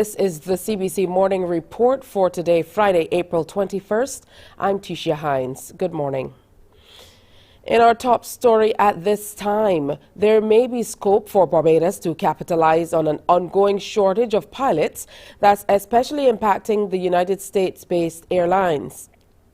This is the CBC Morning Report for today, Friday, April 21st. I'm Tisha Hines. Good morning. In our top story at this time, there may be scope for Barbados to capitalize on an ongoing shortage of pilots that's especially impacting the United States-based airlines.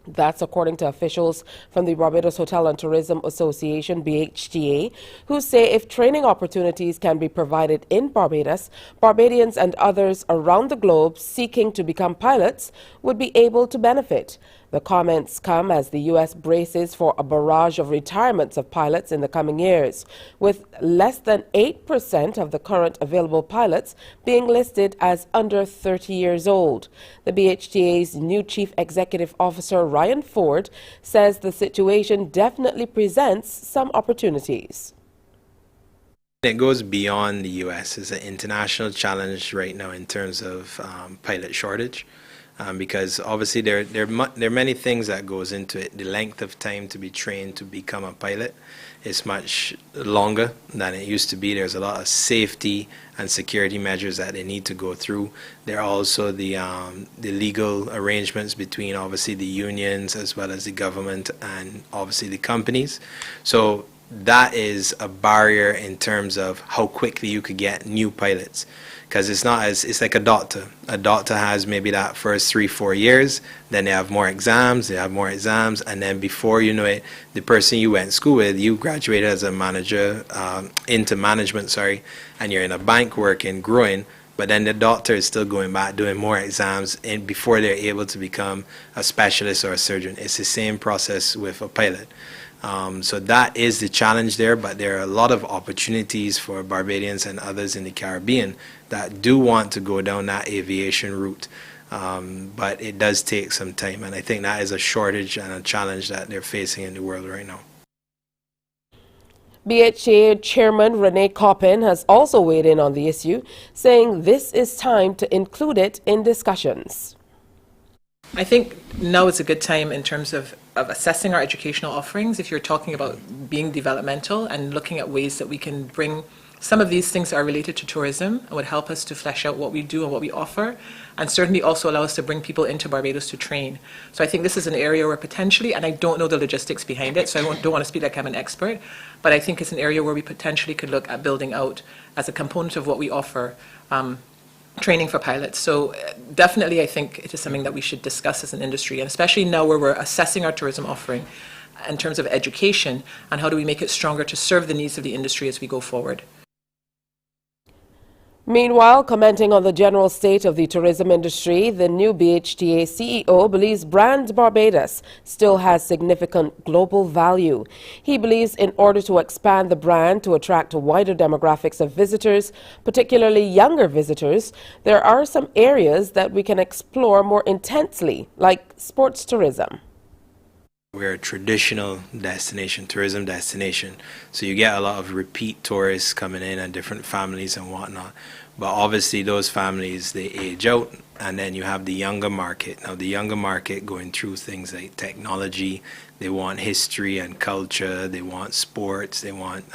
That's according to officials from the Barbados Hotel and Tourism Association, BHTA, who say if training opportunities can be provided in Barbados, Barbadians and others around the globe seeking to become pilots would be able to benefit. The comments come as the U.S. braces for a barrage of retirements of pilots in the coming years, with less than 8% of the current available pilots being listed as under 30 years old. The BHTA's new Chief Executive Officer, Ryan Ford, says the situation definitely presents some opportunities. It goes beyond the U.S. It's an international challenge right now in terms of pilot shortage. Because obviously there are many things that goes into it. The length of time to be trained to become a pilot is much longer than it used to be. There's a lot of safety and security measures that they need to go through. There are also the legal arrangements between obviously the unions as well as the government and obviously the companies. So that is a barrier in terms of how quickly you could get new pilots. Because it's like a doctor. A doctor has maybe that first 3-4 years, then they have more exams, and then before you know it, the person you went to school with, you graduated as a manager, into management, and you're in a bank working, growing, but then the doctor is still going back, doing more exams before they're able to become a specialist or a surgeon. It's the same process with a pilot. So that is the challenge there, but there are a lot of opportunities for Barbadians and others in the Caribbean that do want to go down that aviation route. But it does take some time, and I think that is a shortage and a challenge that they're facing in the world right now. BHA Chairman Renee has also weighed in on the issue, saying this is time to include it in discussions. I think now is a good time in terms of assessing our educational offerings. If you're talking about being developmental and looking at ways that we can bring some of these things that are related to tourism and would help us to flesh out what we do and what we offer, and certainly also allow us to bring people into Barbados to train. So I think this is an area where potentially, and I don't know the logistics behind it, so I don't want to speak like I'm an expert, but I think it's an area where we potentially could look at building out as a component of what we offer, training for pilots. So definitely I think it is something that we should discuss as an industry, and especially now where we're assessing our tourism offering in terms of education and how do we make it stronger to serve the needs of the industry as we go forward. Meanwhile, commenting on the general state of the tourism industry, the new BHTA CEO believes brand Barbados still has significant global value. He believes in order to expand the brand to attract wider demographics of visitors, particularly younger visitors, there are some areas that we can explore more intensely, like sports tourism. We're a traditional destination, tourism destination. So you get a lot of repeat tourists coming in and different families and whatnot. But obviously those families, they age out, and then you have the younger market. Now the younger market going through things like technology, they want history and culture, they want sports, they want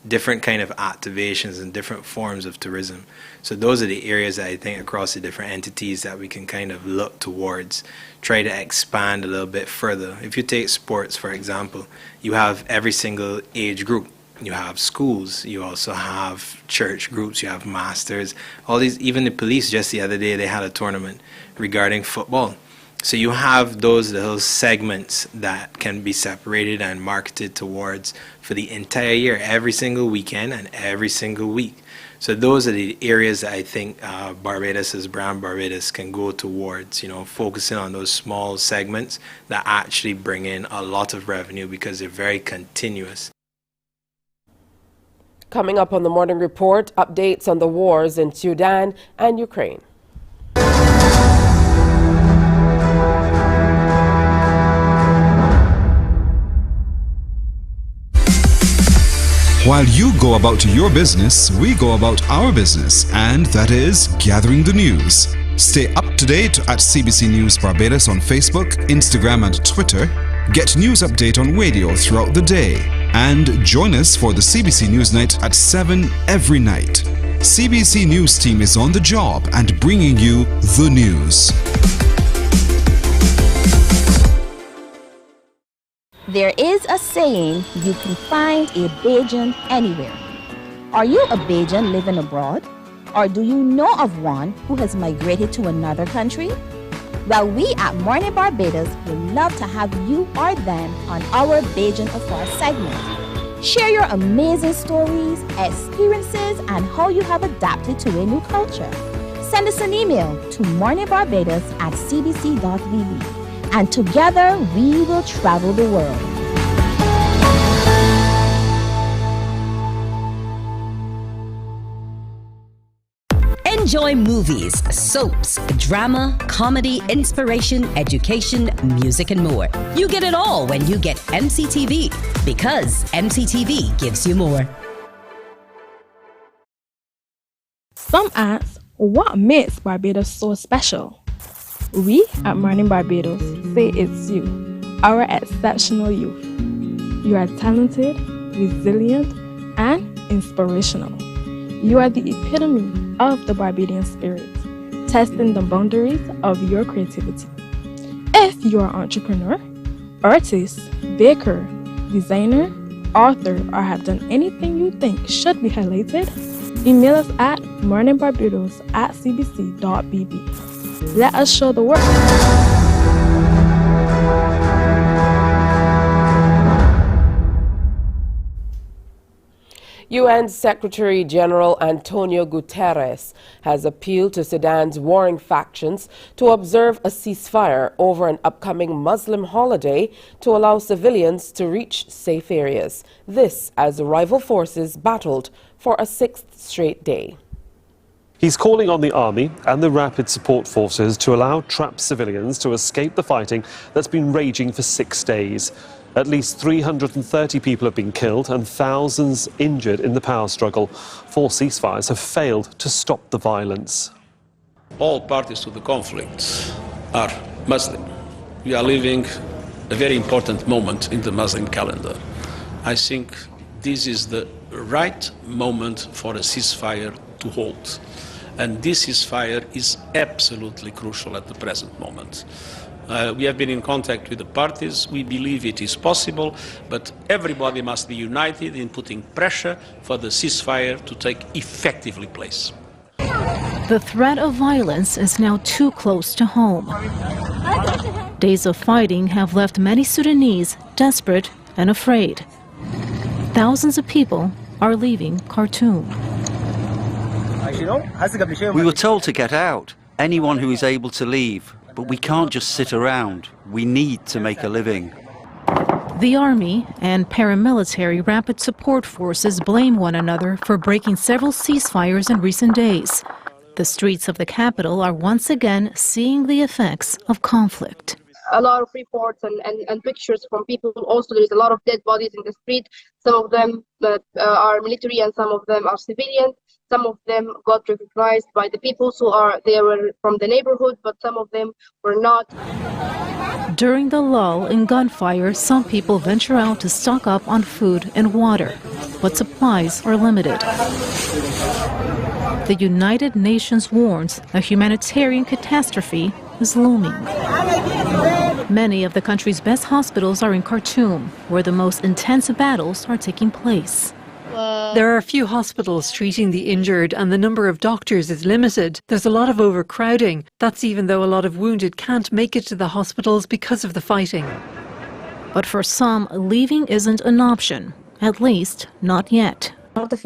different kind of activations and different forms of tourism. So those are the areas that I think across the different entities that we can kind of look towards, try to expand a little bit further. If you take sports, for example, you have every single age group. You have schools, you also have church groups, you have masters, all these, even the police just the other day, they had a tournament regarding football. So you have those little segments that can be separated and marketed towards for the entire year, every single weekend and every single week. So those are the areas that I think Barbados' brand Barbados can go towards, focusing on those small segments that actually bring in a lot of revenue because they're very continuous. Coming up on the Morning Report, updates on the wars in Sudan and Ukraine. While you go about your business, we go about our business, and that is gathering the news. Stay up to date at CBC News Barbados on Facebook, Instagram and Twitter. Get news update on radio throughout the day. And join us for the CBC News Night at 7 every night. CBC News team is on the job and bringing you the news. There is a saying, you can find a Bajan anywhere. Are you a Bajan living abroad? Or do you know of one who has migrated to another country? Well, we at Mornin Barbados would love to have you or them on our Bajan Afar segment. Share your amazing stories, experiences, and how you have adapted to a new culture. Send us an email to morninbarbados@cbc.vb. And together we will travel the world. Enjoy movies, soaps, drama, comedy, inspiration, education, music, and more. You get it all when you get MCTV, because MCTV gives you more. Some ask, what makes Barbados so special? We at Mornin Barbados say it's you, our exceptional youth. You are talented, resilient, and inspirational. You are the epitome of the Barbadian spirit, testing the boundaries of your creativity. If you are an entrepreneur, artist, baker, designer, author, or have done anything you think should be highlighted, email us at morninbarbados@cbc.bb. Let us show the world. UN Secretary General Antonio Guterres has appealed to Sudan's warring factions to observe a ceasefire over an upcoming Muslim holiday to allow civilians to reach safe areas. This as rival forces battled for a sixth straight day. He's calling on the army and the rapid support forces to allow trapped civilians to escape the fighting that's been raging for 6 days. At least 330 people have been killed and thousands injured in the power struggle. 4 ceasefires have failed to stop the violence. All parties to the conflict are Muslim. We are living a very important moment in the Muslim calendar. I think this is the right moment for a ceasefire to hold. And this ceasefire is absolutely crucial at the present moment. We have been in contact with the parties. We believe it is possible, but everybody must be united in putting pressure for the ceasefire to take effectively place. The threat of violence is now too close to home. Days of fighting have left many Sudanese desperate and afraid. Thousands of people are leaving Khartoum. We were told to get out, anyone who is able to leave, but we can't just sit around. We need to make a living. The army and paramilitary rapid support forces blame one another for breaking several ceasefires in recent days. The streets of the capital are once again seeing the effects of conflict. A lot of reports and pictures from people. Also, there is a lot of dead bodies in the street. Some of them are military and some of them are civilians. Some of them got recognized by the people who were from the neighborhood, but some of them were not. During the lull in gunfire, some people venture out to stock up on food and water, but supplies are limited. The United Nations warns a humanitarian catastrophe is looming. Many of the country's best hospitals are in Khartoum, where the most intense battles are taking place. There are few hospitals treating the injured and the number of doctors is limited. There's a lot of overcrowding. That's even though a lot of wounded can't make it to the hospitals because of the fighting. But for some, leaving isn't an option, at least not yet. It's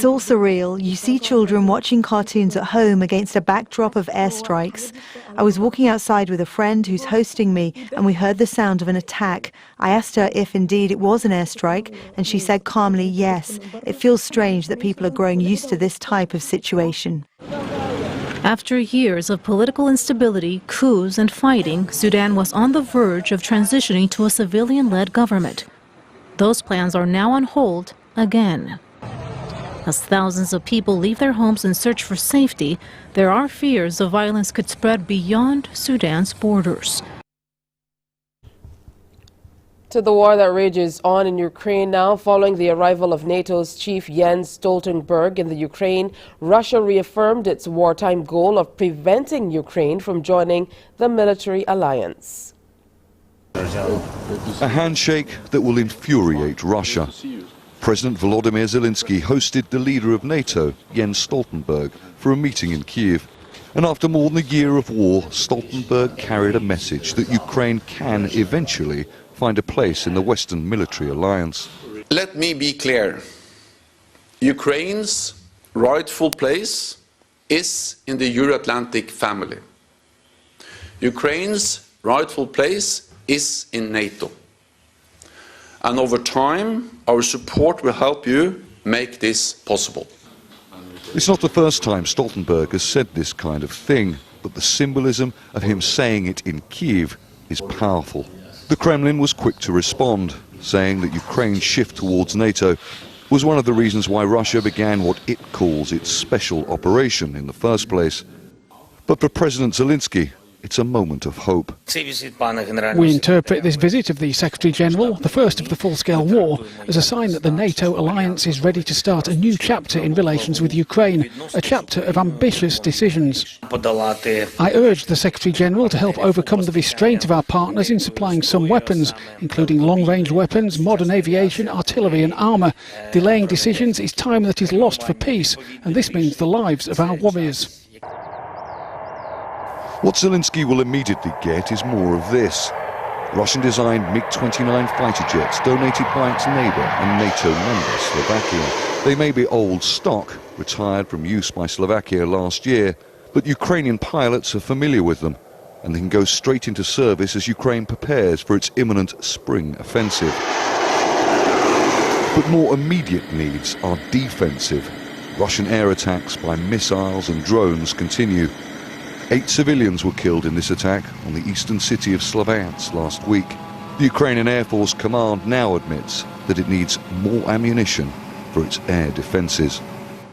all surreal. You see children watching cartoons at home against a backdrop of airstrikes. I was walking outside with a friend who's hosting me and we heard the sound of an attack. I asked her if indeed it was an airstrike and she said calmly, yes. It feels strange that people are growing used to this type of situation. After years of political instability, coups and fighting, Sudan was on the verge of transitioning to a civilian-led government. Those plans are now on hold again. As thousands of people leave their homes in search for safety, there are fears the violence could spread beyond Sudan's borders. To the war that rages on in Ukraine now, following the arrival of NATO's chief Jens Stoltenberg in the Ukraine, Russia reaffirmed its wartime goal of preventing Ukraine from joining the military alliance. A handshake that will infuriate Russia. President Volodymyr Zelensky hosted the leader of NATO, Jens Stoltenberg, for a meeting in Kiev. And after more than a year of war, Stoltenberg carried a message that Ukraine can eventually find a place in the Western military alliance. Let me be clear. Ukraine's rightful place is in the Euro-Atlantic family. Ukraine's rightful place is in NATO. And over time, our support will help you make this possible. It's not the first time Stoltenberg has said this kind of thing, but the symbolism of him saying it in Kiev is powerful. The Kremlin was quick to respond, saying that Ukraine's shift towards NATO was one of the reasons why Russia began what it calls its special operation in the first place. But for President Zelensky, it's a moment of hope. We interpret this visit of the Secretary-General, the first of the full-scale war, as a sign that the NATO alliance is ready to start a new chapter in relations with Ukraine, a chapter of ambitious decisions. I urged the Secretary-General to help overcome the restraint of our partners in supplying some weapons, including long-range weapons, modern aviation, artillery and armour. Delaying decisions is time that is lost for peace, and this means the lives of our warriors. What Zelensky will immediately get is more of this. Russian-designed MiG-29 fighter jets donated by its neighbour and NATO member, Slovakia. They may be old stock, retired from use by Slovakia last year, but Ukrainian pilots are familiar with them, and they can go straight into service as Ukraine prepares for its imminent spring offensive. But more immediate needs are defensive. Russian air attacks by missiles and drones continue. 8 civilians were killed in this attack on the eastern city of Sloviansk last week. The Ukrainian Air Force Command now admits that it needs more ammunition for its air defences.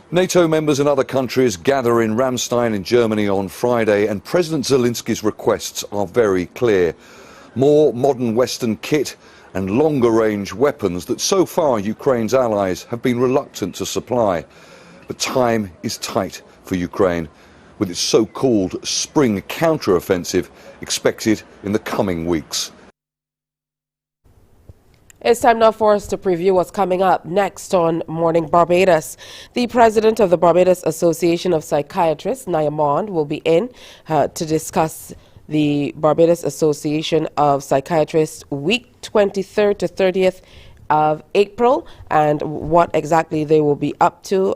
NATO members and other countries gather in Ramstein in Germany on Friday, and President Zelensky's requests are very clear. More modern Western kit and longer-range weapons that so far Ukraine's allies have been reluctant to supply. But time is tight for Ukraine, with its so-called spring counter-offensive expected in the coming weeks. It's time now for us to preview what's coming up next on Morning Barbados. The president of the Barbados Association of Psychiatrists, Nayamond, will be in to discuss the Barbados Association of Psychiatrists week 23rd to 30th of April and what exactly they will be up to.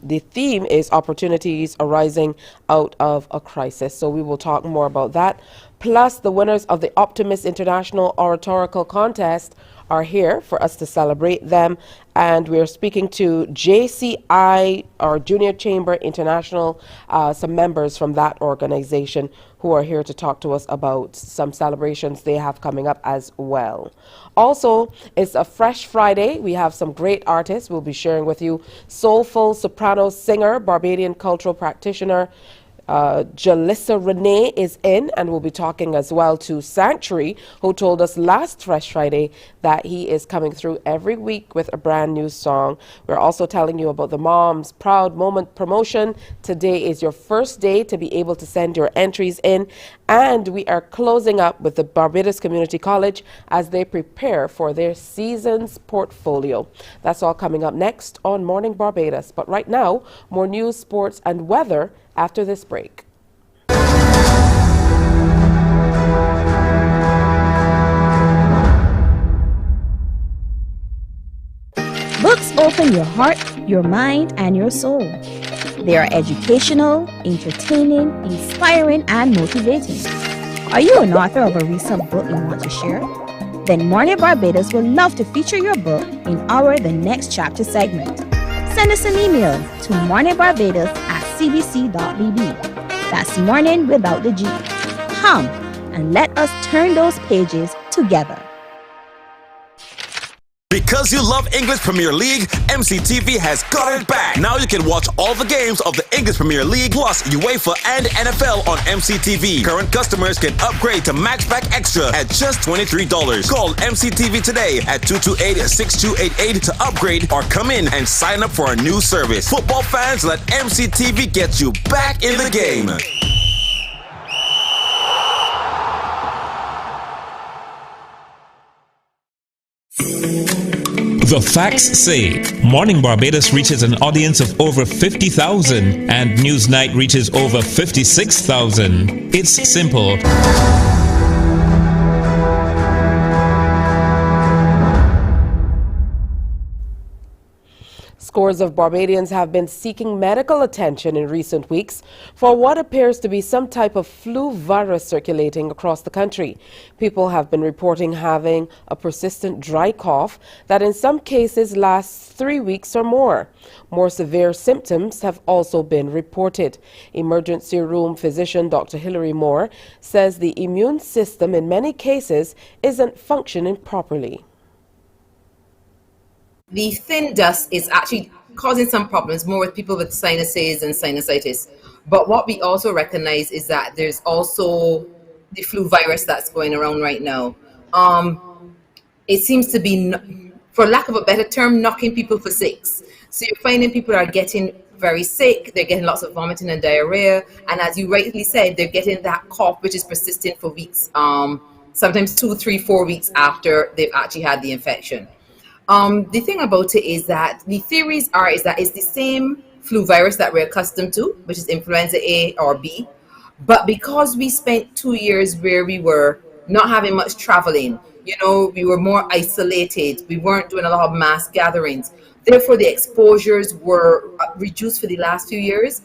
The theme is opportunities arising out of a crisis. So we will talk more about that. Plus, the winners of the Optimist International Oratorical Contest are here for us to celebrate them. And we're speaking to JCI, or Junior Chamber International, some members from that organization who are here to talk to us about some celebrations they have coming up as well. Also, it's a Fresh Friday. We have some great artists we'll be sharing with you. Soulful soprano singer, Barbadian cultural practitioner, Jalissa Renee is in, and we'll be talking as well to Sanctuary, who told us last Fresh Friday that he is coming through every week with a brand new song. We're also telling you about the Mom's Proud Moment promotion. Today is your first day to be able to send your entries in, and we are closing up with the Barbados Community College as they prepare for their season's portfolio. That's all coming up next on Morning Barbados. But right now, more news, sports, and weather after this break. Books open your heart, your mind, and your soul. They are educational, entertaining, inspiring, and motivating. Are you an author of a recent book you want to share? Then Mornin Barbados would love to feature your book in our The Next Chapter segment. Send us an email to morninbarbados@cbc.bb. That's morning without the G. Come and let us turn those pages together. Because you love English Premier League, MCTV has got it back. Now you can watch all the games of the English Premier League plus UEFA and NFL on MCTV. Current customers can upgrade to Matchback Extra at just $23. Call MCTV today at 228-6288 to upgrade or come in and sign up for a new service. Football fans, let MCTV get you back in the game. The facts say Morning Barbados reaches an audience of over 50,000 and Newsnight reaches over 56,000. It's simple. Scores of Barbadians have been seeking medical attention in recent weeks for what appears to be some type of flu virus circulating across the country. People have been reporting having a persistent dry cough that in some cases lasts 3 weeks or more. More severe symptoms have also been reported. Emergency room physician Dr. Hilary Moore says the immune system in many cases isn't functioning properly. The thin dust is actually causing some problems more with people with sinuses and sinusitis. But what we also recognize is that there's also the flu virus that's going around right now. It seems to be, for lack of a better term, knocking people for six. So you're finding people are getting very sick, they're getting lots of vomiting and diarrhea, and as you rightly said, they're getting that cough which is persistent for weeks, sometimes 2, 3, 4 weeks after they've actually had the infection. The thing about it is that the theories is that it's the same flu virus that we're accustomed to, which is influenza A or B. But because we spent 2 years where we were not having much traveling, we were more isolated, we weren't doing a lot of mass gatherings. Therefore, the exposures were reduced for the last few years.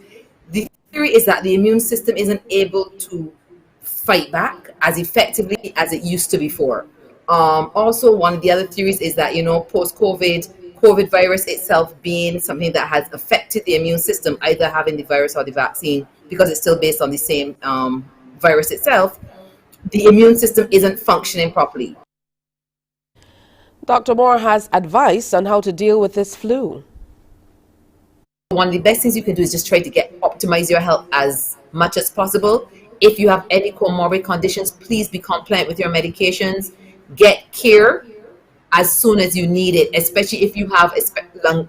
The theory is that the immune system isn't able to fight back as effectively as it used to before. Also, one of the other theories is that, post-COVID, COVID virus itself being something that has affected the immune system, either having the virus or the vaccine, because it's still based on the same virus itself, the immune system isn't functioning properly. Dr. Moore has advice on how to deal with this flu. One of the best things you can do is just try to optimize your health as much as possible. If you have any comorbid conditions, please be compliant with your medications. Get care as soon as you need it, especially if you have lung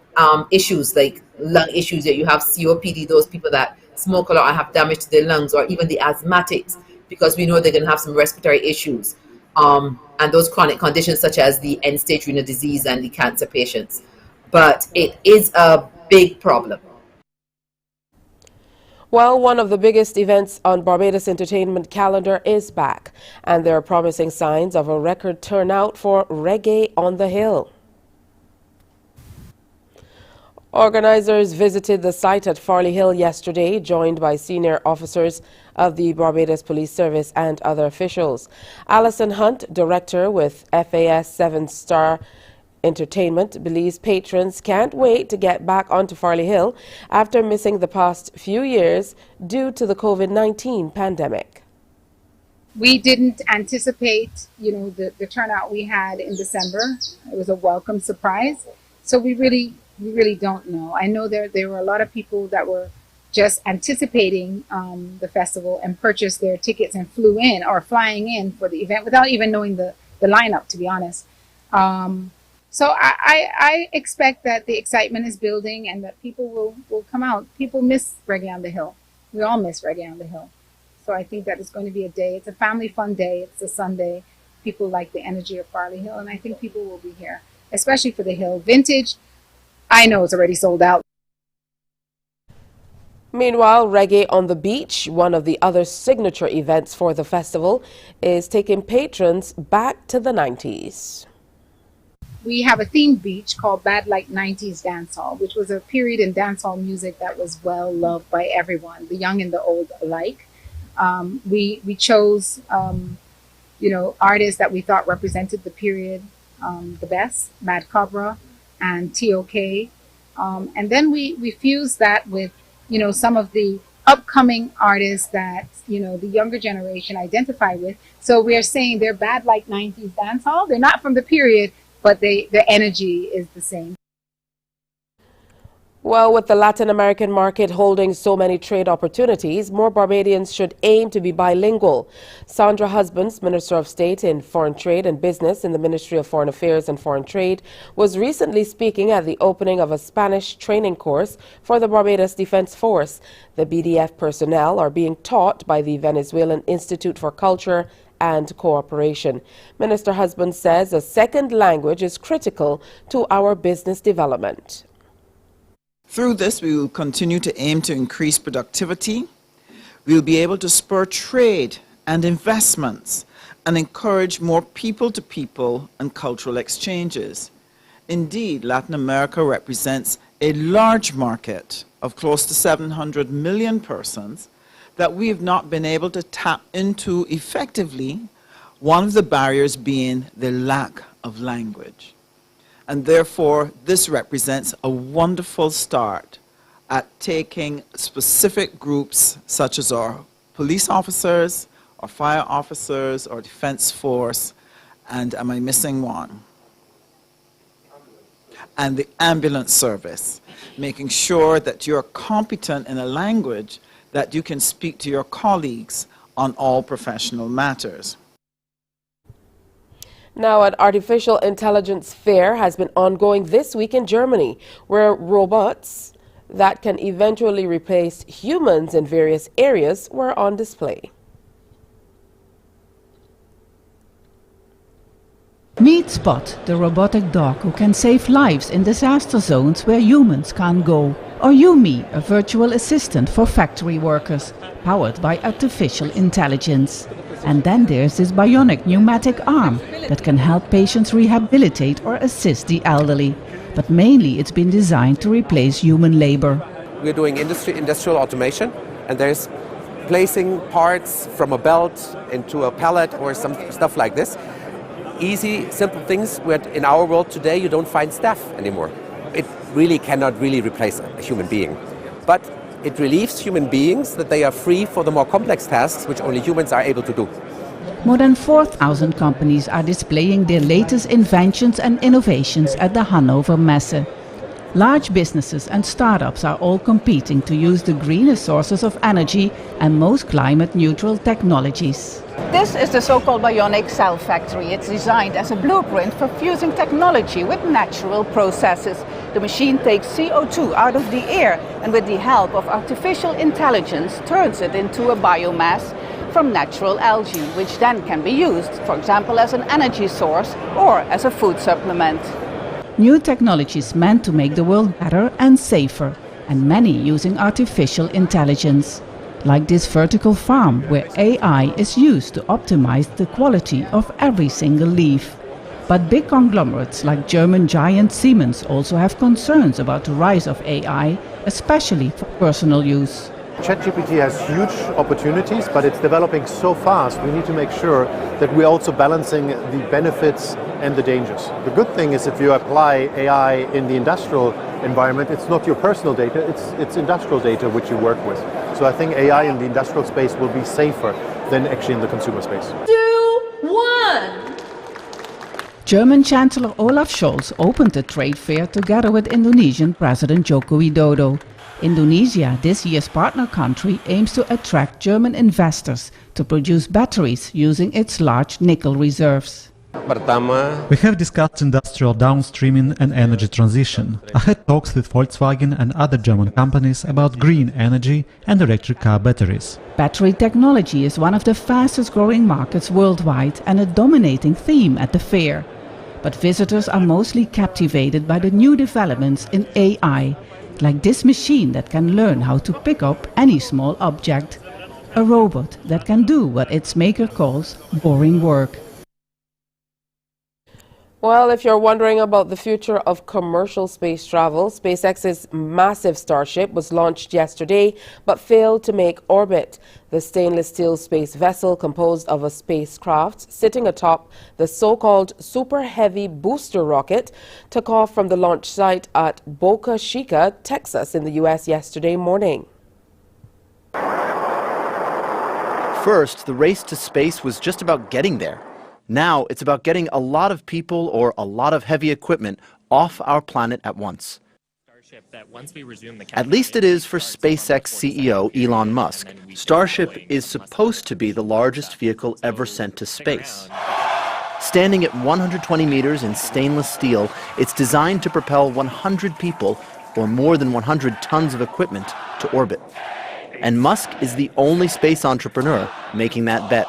issues, like lung issues, that you have COPD, those people that smoke a lot and have damage to their lungs, or even the asthmatics, because we know they're going to have some respiratory issues, and those chronic conditions such as the end-stage renal disease and the cancer patients. But it is a big problem. Well, one of the biggest events on Barbados entertainment calendar is back, and there are promising signs of a record turnout for Reggae on the Hill. Organizers visited the site at Farley Hill yesterday, joined by senior officers of the Barbados Police Service and other officials. Alison Hunt, director with FAS 7-Star Entertainment, believes patrons can't wait to get back onto Farley Hill after missing the past few years due to the COVID-19 pandemic. We didn't anticipate, the turnout we had in December. It was a welcome surprise. So we really don't know. I know there were a lot of people that were just anticipating the festival and purchased their tickets and flew in or flying in for the event without even knowing the lineup, to be honest. So I expect that the excitement is building and that people will come out. People miss Reggae on the Hill. We all miss Reggae on the Hill. So I think that it's going to be a day. It's a family fun day. It's a Sunday. People like the energy of Farley Hill, and I think people will be here, especially for the Hill. Vintage, I know it's already sold out. Meanwhile, Reggae on the Beach, one of the other signature events for the festival, is taking patrons back to the 90s. We have a themed beach called Bad Like 90s Dancehall, which was a period in dancehall music that was well loved by everyone, the young and the old alike. We chose, artists that we thought represented the period the best, Mad Cobra and TOK. And then we fused that with, some of the upcoming artists that, the younger generation identify with. So we're saying they're Bad Like 90s Dancehall. They're not from the period, but the energy is the same. Well, with the Latin American market holding so many trade opportunities, more Barbadians should aim to be bilingual. Sandra Husbands, Minister of State in Foreign Trade and Business in the Ministry of Foreign Affairs and Foreign Trade, was recently speaking at the opening of a Spanish training course for the Barbados Defense Force. The BDF personnel are being taught by the Venezuelan Institute for Culture and Cooperation. Minister Husbands says a second language is critical to our business development. Through this, we will continue to aim to increase productivity. We will be able to spur trade and investments and encourage more people-to-people and cultural exchanges. Indeed, Latin America represents a large market of close to 700 million persons that we have not been able to tap into effectively, one of the barriers being the lack of language. And therefore, this represents a wonderful start at taking specific groups such as our police officers, our fire officers, our defense force, and am I missing one? And the ambulance service, making sure that you're competent in a language that you can speak to your colleagues on all professional matters. Now, an artificial intelligence fair has been ongoing this week in Germany, where robots that can eventually replace humans in various areas were on display. Meet Spot, the robotic dog who can save lives in disaster zones where humans can't go. Or Yumi, a virtual assistant for factory workers, powered by artificial intelligence. And then there's this bionic pneumatic arm that can help patients rehabilitate or assist the elderly. But mainly it's been designed to replace human labor. We're doing industrial automation, and there's placing parts from a belt into a pallet or some stuff like this. Easy, simple things where in our world today you don't find staff anymore. It really cannot really replace a human being. But it relieves human beings that they are free for the more complex tasks which only humans are able to do. More than 4,000 companies are displaying their latest inventions and innovations at the Hannover Messe. Large businesses and startups are all competing to use the greenest sources of energy and most climate-neutral technologies. This is the so-called bionic cell factory. It's designed as a blueprint for fusing technology with natural processes. The machine takes CO2 out of the air and with the help of artificial intelligence turns it into a biomass from natural algae, which then can be used, for example, as an energy source or as a food supplement. New technologies meant to make the world better and safer, and many using artificial intelligence. Like this vertical farm where AI is used to optimize the quality of every single leaf. But big conglomerates like German giant Siemens also have concerns about the rise of AI, especially for personal use. ChatGPT has huge opportunities, but it's developing so fast. We need to make sure that we're also balancing the benefits and the dangers. The good thing is if you apply AI in the industrial environment, it's not your personal data, it's industrial data which you work with. So I think AI in the industrial space will be safer than actually in the consumer space. 2, 1. German Chancellor Olaf Scholz opened the trade fair together with Indonesian President Joko Widodo. Indonesia, this year's partner country, aims to attract German investors to produce batteries using its large nickel reserves. We have discussed industrial downstreaming and energy transition. I had talks with Volkswagen and other German companies about green energy and electric car batteries. Battery technology is one of the fastest growing markets worldwide and a dominating theme at the fair. But visitors are mostly captivated by the new developments in AI, like this machine that can learn how to pick up any small object. A robot that can do what its maker calls boring work. Well, if you're wondering about the future of commercial space travel, SpaceX's massive Starship was launched yesterday but failed to make orbit. The stainless steel space vessel, composed of a spacecraft sitting atop the so-called Super Heavy booster rocket, took off from the launch site at Boca Chica, Texas in the U.S. yesterday morning. First, the race to space was just about getting there. Now it's about getting a lot of people or a lot of heavy equipment off our planet at once. At least it is for SpaceX CEO Elon Musk. Starship is supposed to be the largest vehicle ever sent to space. Standing at 120 meters in stainless steel, it's designed to propel 100 people or more than 100 tons of equipment to orbit. And Musk is the only space entrepreneur making that bet.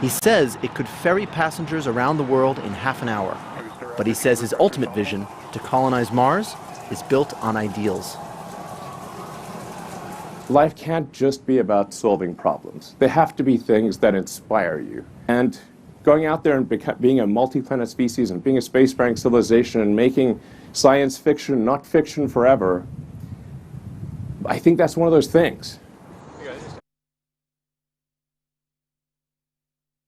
He says it could ferry passengers around the world in half an hour. But he says his ultimate vision, to colonize Mars, is built on ideals. Life can't just be about solving problems. They have to be things that inspire you. And going out there and being a multi-planet species and being a spacefaring civilization and making science fiction, not fiction forever, I think that's one of those things.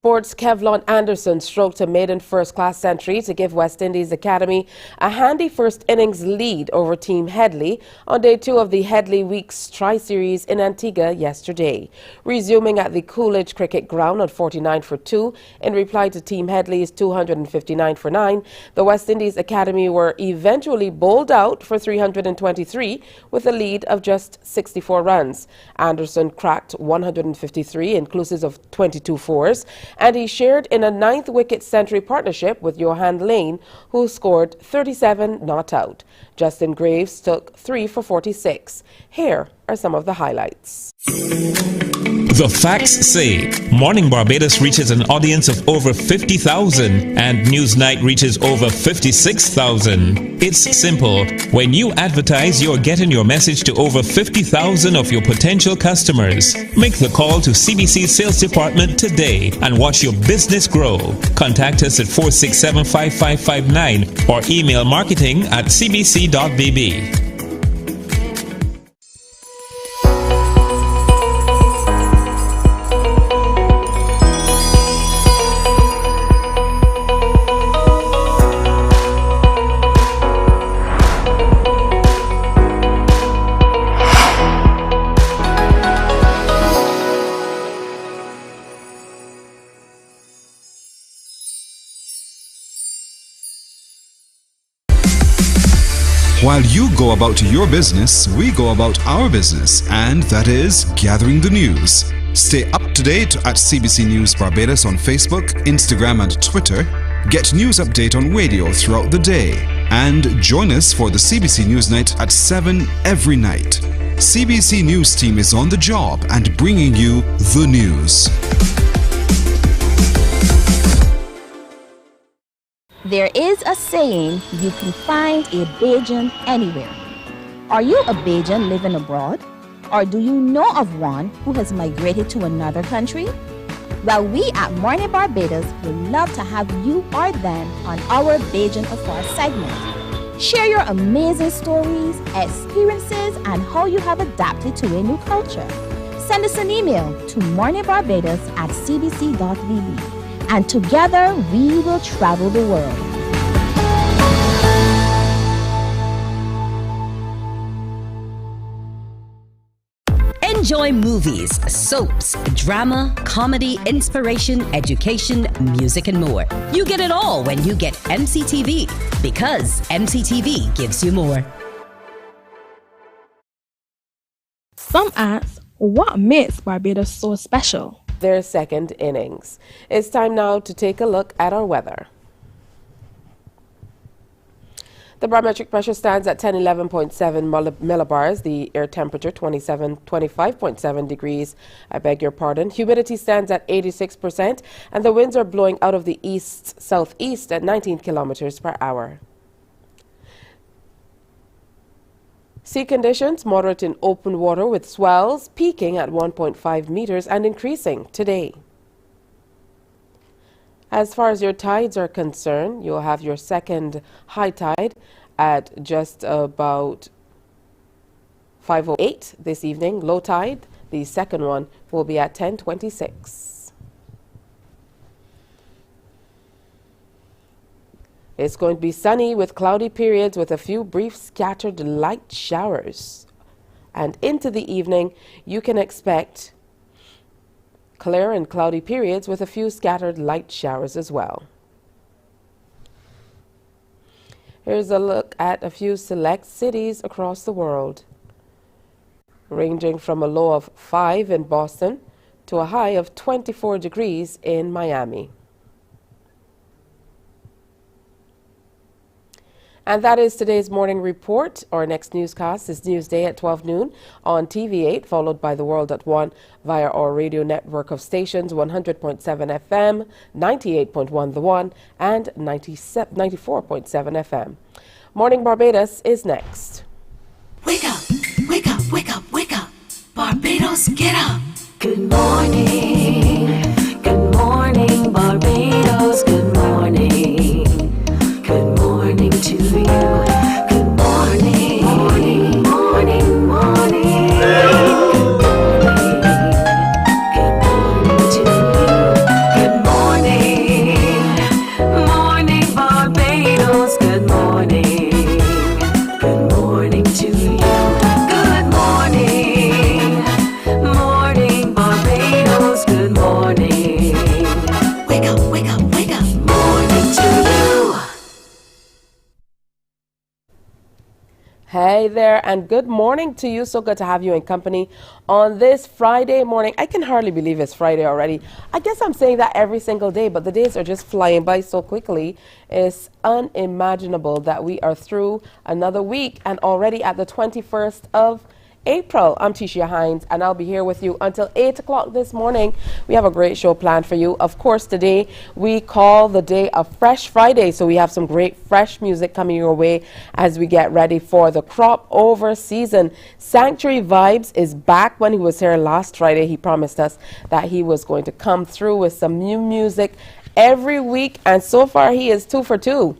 Sports Kevlon Anderson stroked a maiden first-class century to give West Indies Academy a handy first innings lead over Team Headley on day 2 of the Headley Weeks Tri-Series in Antigua yesterday. Resuming at the Coolidge Cricket Ground on 49 for 2 in reply to Team Headley's 259 for 9, the West Indies Academy were eventually bowled out for 323 with a lead of just 64 runs. Anderson cracked 153 inclusive of 22 fours, and he shared in a 9th wicket century partnership with Johan Lane, who scored 37 not out. Justin Graves took 3 for 46. Here are some of the highlights. The facts say Morning Barbados reaches an audience of over 50,000 and Newsnight reaches over 56,000. It's simple. When you advertise, you're getting your message to over 50,000 of your potential customers. Make the call to CBC Sales Department today and watch your business grow. Contact us at 467-5559 or email marketing@cbc.bb. While you go about your business, we go about our business, and that is gathering the news. Stay up to date at CBC News Barbados on Facebook, Instagram and Twitter. Get news update on radio throughout the day. And join us for the CBC News Night at 7 every night. CBC News team is on the job and bringing you the news. There is a saying, you can find a Bajan anywhere. Are you a Bajan living abroad? Or do you know of one who has migrated to another country? Well, we at Mornin Barbados would love to have you or them on our Bajan Affair segment. Share your amazing stories, experiences, and how you have adapted to a new culture. Send us an email to morninbarbados@cbc.vb. And together we will travel the world. Enjoy movies, soaps, drama, comedy, inspiration, education, music, and more. You get it all when you get MCTV, because MCTV gives you more. Some ask, what makes Barbados so special? Their second innings. It's time now to take a look at our weather. The barometric pressure stands at 1011.7 millibars. The air temperature 25.7 degrees. I beg your pardon. Humidity stands at 86%, and the winds are blowing out of the east-southeast at 19 kilometers per hour. Sea conditions moderate in open water with swells peaking at 1.5 meters and increasing today. As far as your tides are concerned, you'll have your second high tide at just about 5:08 this evening. Low tide, the second one, will be at 10:26. It's going to be sunny with cloudy periods with a few brief scattered light showers. And into the evening, you can expect clear and cloudy periods with a few scattered light showers as well. Here's a look at a few select cities across the world, ranging from a low of 5 in Boston to a high of 24 degrees in Miami. And that is today's morning report. Our next newscast is Newsday at 12 noon on TV8, followed by The World at 1 via our radio network of stations, 100.7 FM, 98.1 The One, and 94.7 FM. Morning Barbados is next. Wake up, wake up, wake up, wake up. Barbados, get up. Good morning. Good morning, Barbados. Good morning. Good morning to you. Good morning. Morning, morning, morning. Good morning to you. Good morning. Morning, Barbados. Good morning. Good morning to you. Good morning. Morning, Barbados. Good morning. Wake up, wake up, wake up. Morning to you. Hey there, and good morning to you. So good to have you in company on this Friday morning. I can hardly believe it's Friday already. I guess I'm saying that every single day, but the days are just flying by so quickly. It's unimaginable that we are through another week and already at the 21st of April. I'm Tisha Hines, and I'll be here with you until 8 o'clock this morning. We have a great show planned for you. Of course, today we call the day a Fresh Friday, so we have some great fresh music coming your way as we get ready for the crop over season. Sanctuary Vibes is back. When he was here last Friday, he promised us that he was going to come through with some new music every week, and so far he is 2 for 2,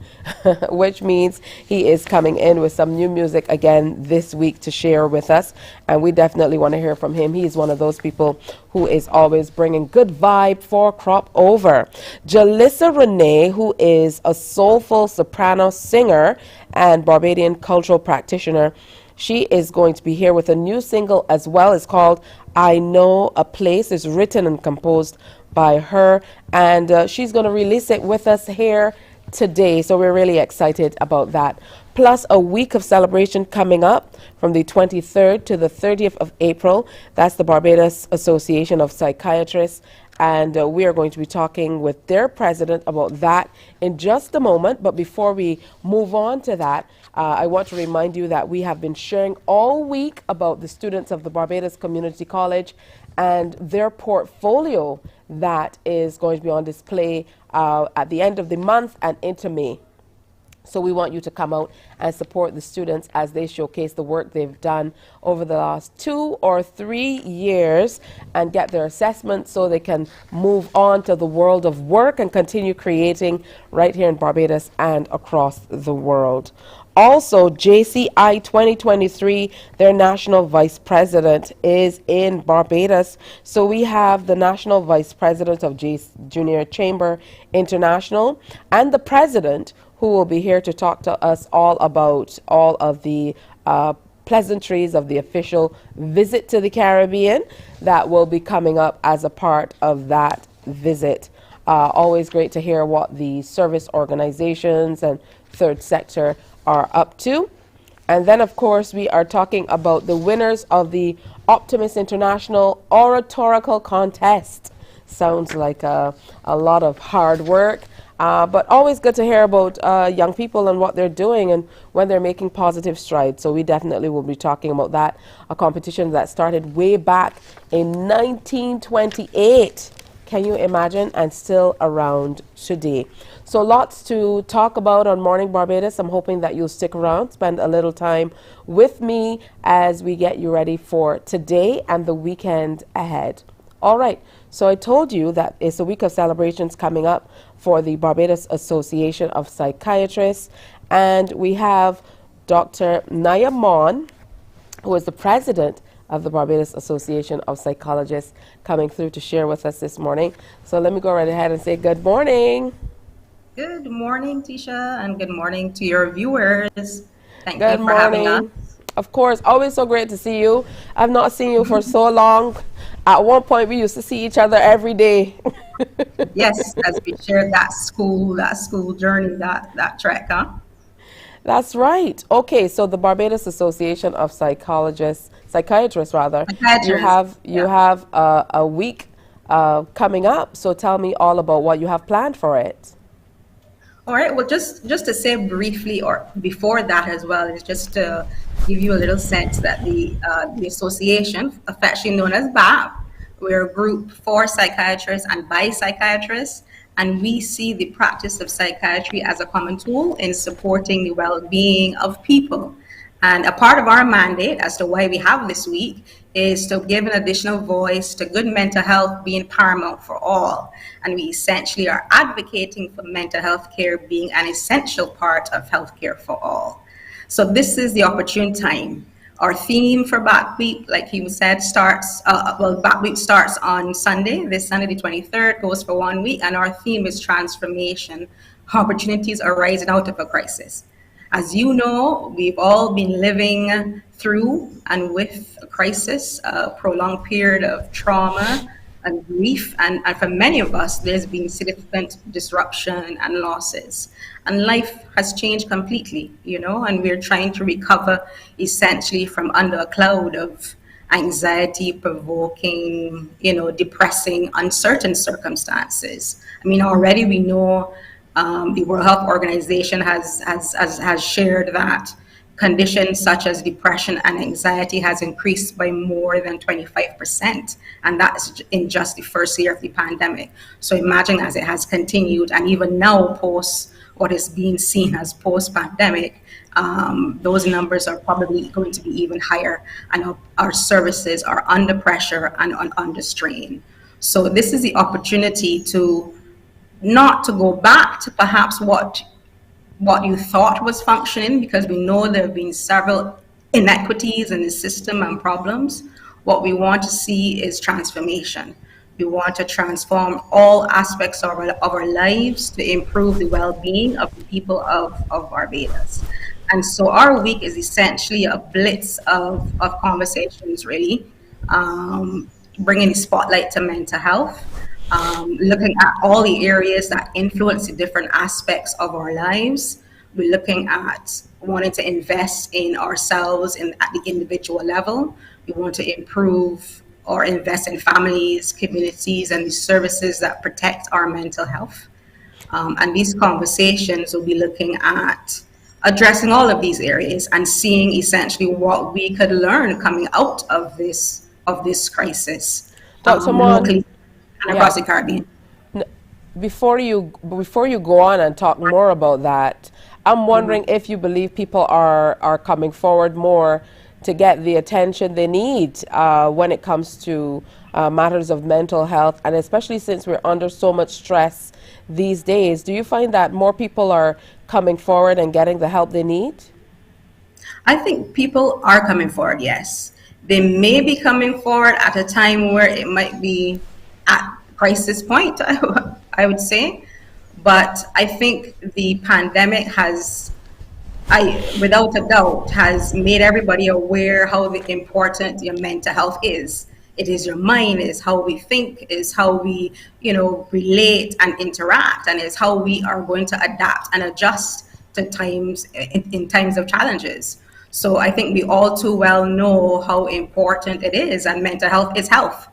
which means he is coming in with some new music again this week to share with us, and we definitely want to hear from him. He's one of those people who is always bringing good vibe for crop over. Jalissa Renee, who is a soulful soprano singer and Barbadian cultural practitioner, she is going to be here with a new single as well. It's called I Know a Place. It's written and composed by her, and she's going to release it with us here today, so we're really excited about that. Plus a week of celebration coming up from the 23rd to the 30th of April. That's the Barbados Association of Psychiatrists, and we are going to be talking with their president about that in just a moment. But before we move on to that, I want to remind you that we have been sharing all week about the students of the Barbados Community College and their portfolio that is going to be on display at the end of the month and into May. So we want you to come out and support the students as they showcase the work they've done over the last 2 or 3 years and get their assessment so they can move on to the world of work and continue creating right here in Barbados and across the world. Also, JCI 2023, their national vice president is in Barbados. So we have the national vice president of Junior Chamber International and the president, who will be here to talk to us all about all of the pleasantries of the official visit to the Caribbean that will be coming up as a part of that visit. Always great to hear what the service organizations and third sector are up to. And then, of course, we are talking about the winners of the Optimist International Oratorical Contest. Sounds like a lot of hard work, but always good to hear about young people and what they're doing and when they're making positive strides. So we definitely will be talking about that, a competition that started way back in 1928. Can you imagine? And still around today. So lots to talk about on Morning Barbados. I'm hoping that you'll stick around, spend a little time with me as we get you ready for today and the weekend ahead. All right, so I told you that it's a week of celebrations coming up for the Barbados Association of Psychiatrists, and we have Dr. Naya Mon, who is the president of the Barbados Association of Psychologists, coming through to share with us this morning. So let me go right ahead and say good morning. Good morning, Tisha, and good morning to your viewers. Thank Good you for having us. morning. Of course, always so great to see you. I've not seen you for so long. At one point, we used to see each other every day. Yes, as we shared that school journey, that trek, huh? That's right. Okay, so the Barbados Association of Psychiatrists, you have a week coming up. So tell me all about what you have planned for it. All right. Well, just to say briefly, or before that as well, is just to give you a little sense that the association, affectionately known as BAP, we're a group for psychiatrists and by psychiatrists, and we see the practice of psychiatry as a common tool in supporting the well-being of people. And a part of our mandate as to why we have this week is to give an additional voice to good mental health being paramount for all. And we essentially are advocating for mental health care being an essential part of healthcare for all. So this is the opportune time. Our theme for Back Week, like you said, Back Week starts on Sunday, this Sunday the 23rd, goes for 1 week, and our theme is transformation, opportunities arising out of a crisis. As you know, we've all been living through and with a crisis, a prolonged period of trauma and grief, and for many of us, there's been significant disruption and losses. And life has changed completely, and we're trying to recover essentially from under a cloud of anxiety provoking, depressing, uncertain circumstances. I mean, already we know the World Health Organization has shared that conditions such as depression and anxiety has increased by more than 25%, and that's in just the first year of the pandemic. So imagine as it has continued, and even now post what is being seen as post-pandemic, those numbers are probably going to be even higher, and our services are under pressure and under strain. So this is the opportunity to not to go back to perhaps what you thought was functioning, because we know there have been several inequities in the system and problems. What we want to see is transformation. We want to transform all aspects of our lives to improve the well-being of the people of Barbados. And so our week is essentially a blitz of conversations, really, bringing the spotlight to mental health, looking at all the areas that influence the different aspects of our lives. We're looking at wanting to invest in ourselves at the individual level. We want to improve or invest in families, communities, and the services that protect our mental health. And these conversations will be looking at addressing all of these areas and seeing essentially what we could learn coming out of this crisis. Dr. Locally and across the Caribbean. Before you go on and talk more about that, I'm wondering if you believe people are coming forward more to get the attention they need when it comes to matters of mental health, and especially since we're under so much stress these days. Do you find that more people are coming forward and getting the help they need? I think people are coming forward, yes. They may be coming forward at a time where it might be at crisis point, I would say. But I think the pandemic has, without a doubt, has made everybody aware how important your mental health is. It is your mind, is how we think, is how we, relate and interact, and is how we are going to adapt and adjust to times in times of challenges. So I think we all too well know how important it is, and mental health is health.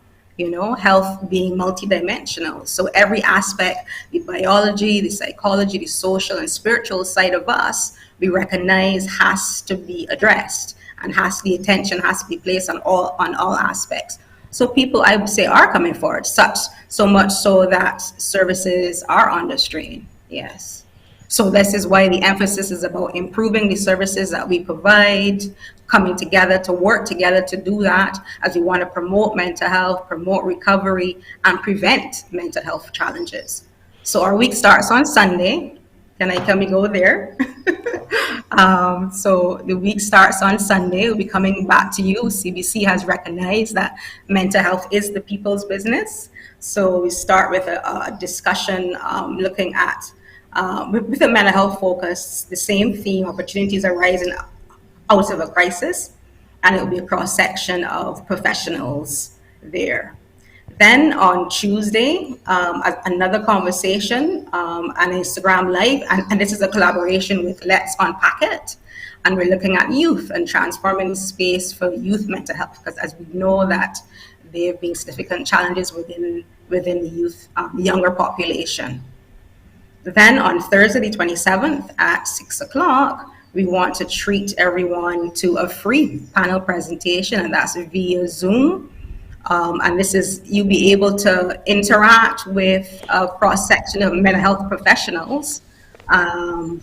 Health being multidimensional. So every aspect, the biology, the psychology, the social and spiritual side of us, we recognize has to be addressed, and the attention has to be placed on all aspects. So people, I would say, are coming forward, so much so that services are under strain. Yes. So this is why the emphasis is about improving the services that we provide, coming together to work together to do that, as we want to promote mental health, promote recovery, and prevent mental health challenges. So our week starts on Sunday. Can we go there? So the week starts on Sunday. We'll be coming back to you. CBC has recognized that mental health is the people's business. So we start with a discussion looking at with the mental health focus, the same theme, opportunities arising out of a crisis, and it will be a cross-section of professionals there. Then on Tuesday, another conversation, an Instagram Live, and this is a collaboration with Let's Unpack It. And we're looking at youth and transforming space for youth mental health, because as we know that there have been significant challenges within the youth, younger population. Then on Thursday, the 27th at 6 o'clock, we want to treat everyone to a free panel presentation, and that's via Zoom. And this is, you'll be able to interact with a cross-section of mental health professionals. And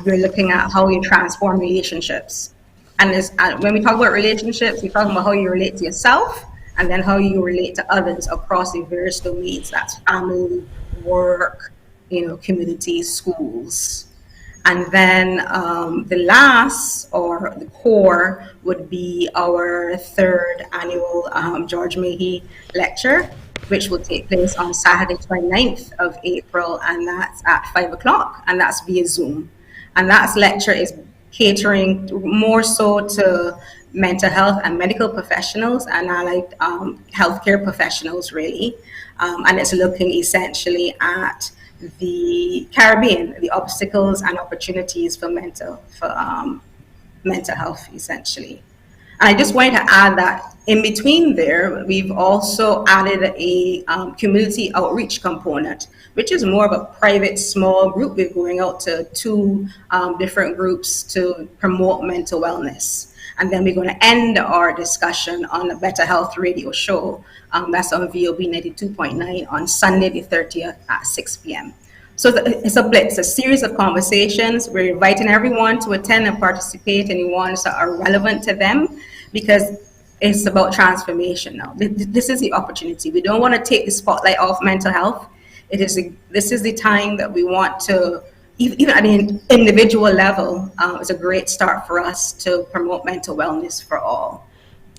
we're looking at how you transform relationships. And when we talk about relationships, we're talking about how you relate to yourself and then how you relate to others across the various domains. That's family, work, community, schools. And then the last, or the core, would be our third annual George Mahy lecture, which will take place on Saturday, 29th of April, and that's at 5 o'clock, and that's via Zoom. And that lecture is catering more so to mental health and medical professionals and allied healthcare professionals, really. And it's looking essentially at the Caribbean, the obstacles and opportunities for mental health, essentially. And I just wanted to add that in between there, we've also added a community outreach component, which is more of a private small group. We're going out to 2 different groups to promote mental wellness. And then we're going to end our discussion on a Better Health radio show. That's on VOB 92.9 on Sunday the 30th at 6 p.m. So it's a blitz, a series of conversations. We're inviting everyone to attend and participate, any ones that are relevant to them, because it's about transformation now. This is the opportunity. We don't want to take the spotlight off mental health. This is the time that we want to, even at an individual level, it's a great start for us to promote mental wellness for all.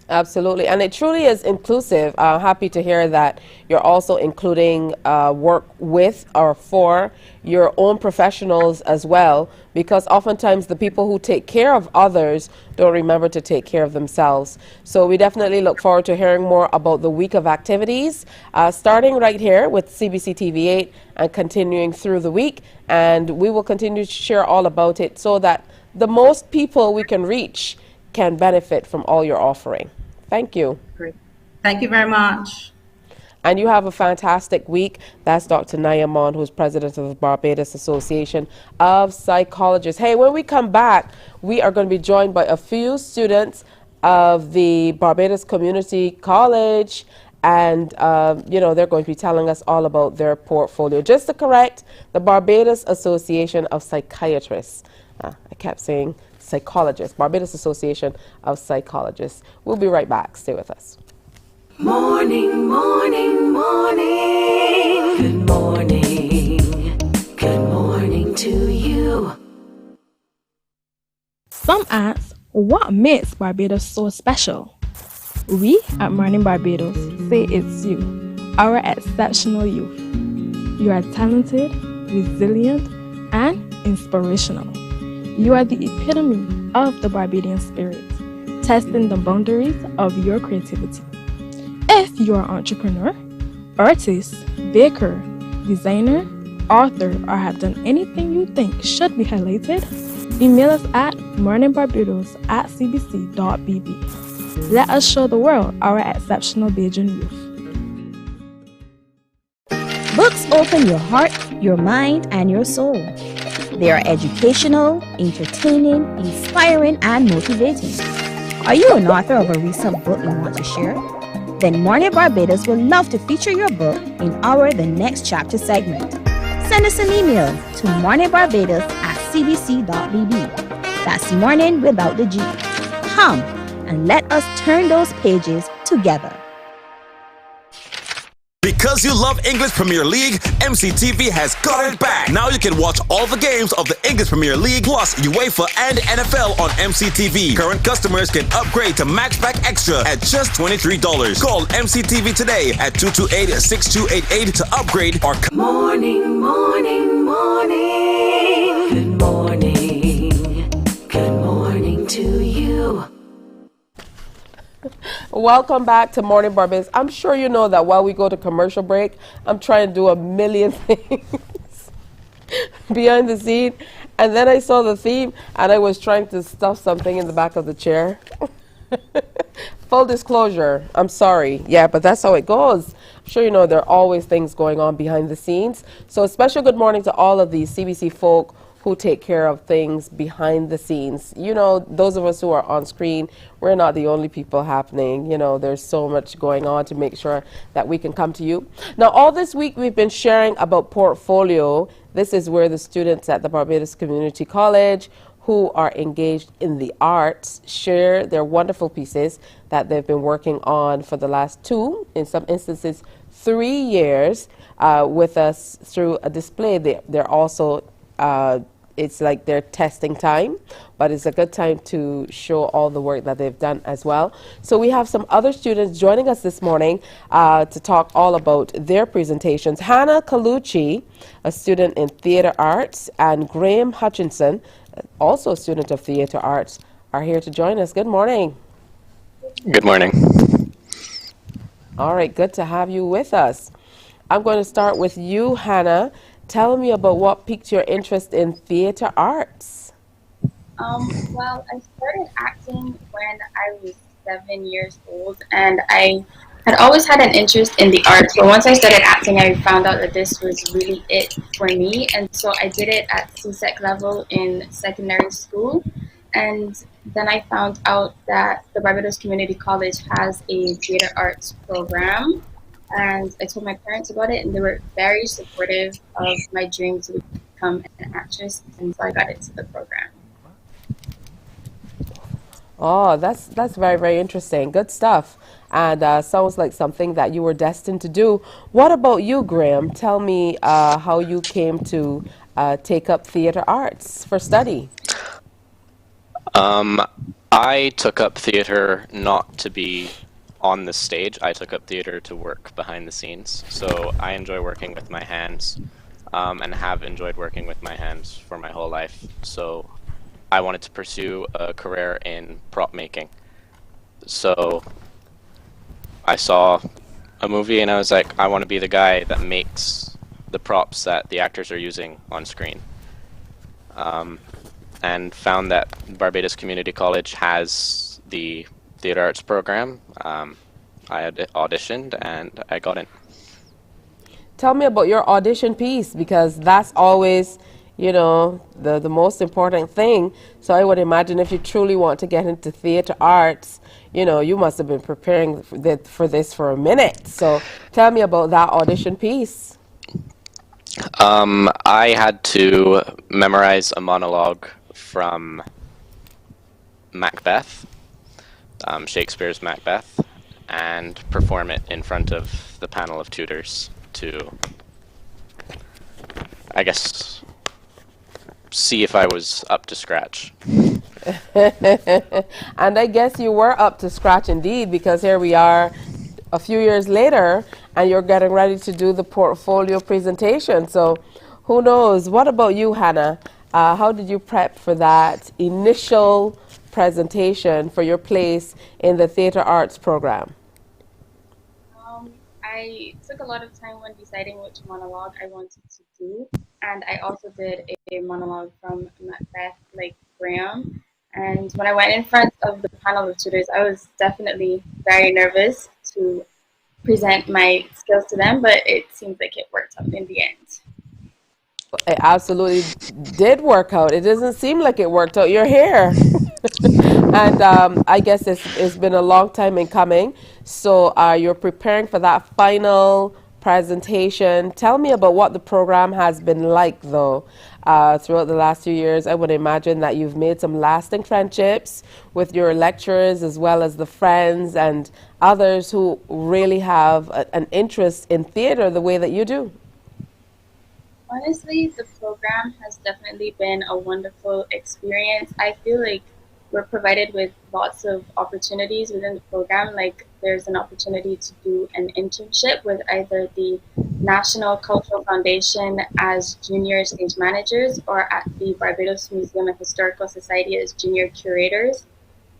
Absolutely, and it truly is inclusive. Happy to hear that you're also including work with or for your own professionals as well, because oftentimes the people who take care of others don't remember to take care of themselves. So we definitely look forward to hearing more about the week of activities, starting right here with CBC TV8 and continuing through the week, and we will continue to share all about it so that the most people we can reach can benefit from all you're offering. Thank you. Great. Thank you very much. And you have a fantastic week. That's Dr. Nayamon, who's president of the Barbados Association of Psychologists. Hey, when we come back, we are going to be joined by a few students of the Barbados Community College, and they're going to be telling us all about their portfolio. Just to correct, the Barbados Association of Psychiatrists. I kept saying psychologists, Barbados Association of Psychologists. We'll be right back. Stay with us. Morning, morning, morning. Good morning. Good morning to you. Some ask, what makes Barbados so special? We at Mornin Barbados say it's you, our exceptional youth. You are talented, resilient, and inspirational. You are the epitome of the Barbadian spirit, testing the boundaries of your creativity. If you are an entrepreneur, artist, baker, designer, author, or have done anything you think should be highlighted, email us at morninbarbados@cbc.bb. Let us show the world our exceptional Bajan youth. Books open your heart, your mind, and your soul. They are educational, entertaining, inspiring, and motivating. Are you an author of a recent book you want to share? Then Mornin Barbados would love to feature your book in our The Next Chapter segment. Send us an email to morninbarbados@cbc.bb. That's morning without the G. Come and let us turn those pages together. Because you love English Premier League, MCTV has got it back. Now you can watch all the games of the English Premier League plus UEFA and NFL on MCTV. Current customers can upgrade to Max Pack Extra at just $23. Call MCTV today at 228-6288 to upgrade or... Morning, morning, morning. Good morning. Good morning to you. Welcome back to Morning Barbados. I'm sure you know that while we go to commercial break, I'm trying to do a million things behind the scene. And then I saw the theme and I was trying to stuff something in the back of the chair. Full disclosure, I'm sorry. Yeah, but that's how it goes. I'm sure you know there are always things going on behind the scenes. So a special good morning to all of the CBC folk who take care of things behind the scenes. You know, those of us who are on screen, we're not the only people happening. You know, there's so much going on to make sure that we can come to you. Now, all this week we've been sharing about portfolio. This is where the students at the Barbados Community College who are engaged in the arts share their wonderful pieces that they've been working on for the last 2, in some instances 3 years, with us through a display. They're also it's like their testing time, but it's a good time to show all the work that they've done as well. So we have some other students joining us this morning to talk all about their presentations. Hannah Colucci, a student in theater arts, and Graham Hutchinson, also a student of theater arts, are here to join us. Good morning. Good morning. All right, good to have you with us. I'm going to start with you, Hannah. Tell me about what piqued your interest in theater arts. Well, I started acting when I was 7 years old, and I had always had an interest in the arts, but once I started acting, I found out that this was really it for me, and so I did it at CSEC level in secondary school, and then I found out that the Barbados Community College has a theater arts program. And I told my parents about it, and they were very supportive of my dream to become an actress, and so I got into the program. Oh, that's very, very interesting. Good stuff. And sounds like something that you were destined to do. What about you, Graham? Tell me how you came to take up theater arts for study. I took up theater not to be on the stage. I took up theater to work behind the scenes. So I enjoy working with my hands, and have enjoyed working with my hands for my whole life. So I wanted to pursue a career in prop making. So I saw a movie and I was like, I want to be the guy that makes the props that the actors are using on screen. And found that Barbados Community College has the theater arts program. I had auditioned and I got in. Tell me about your audition piece, because that's always, you know, the most important thing. So I would imagine if you truly want to get into theater arts, you know, you must have been preparing for this for a minute. So tell me about that audition piece. I had to memorize a monologue from Macbeth, Shakespeare's Macbeth, and perform it in front of the panel of tutors to, I guess, see if I was up to scratch. And I guess you were up to scratch indeed, because here we are a few years later and you're getting ready to do the portfolio presentation. So who knows? What about you, Hannah? How did you prep for that initial presentation for your place in the theater arts program? I took a lot of time when deciding which monologue I wanted to do, and I also did a monologue from Macbeth, like Graham. And when I went in front of the panel of tutors, I was definitely very nervous to present my skills to them, but it seems like it worked out in the end. It absolutely did work out. It doesn't seem like it worked out. You're here. And I guess it's been a long time in coming. So you're preparing for that final presentation. Tell me about what the program has been like, though, throughout the last few years. I would imagine that you've made some lasting friendships with your lecturers, as well as the friends and others who really have an interest in theater the way that you do. Honestly, the program has definitely been a wonderful experience. I feel like we're provided with lots of opportunities within the program. Like there's an opportunity to do an internship with either the National Cultural Foundation as junior stage managers or at the Barbados Museum and Historical Society as junior curators.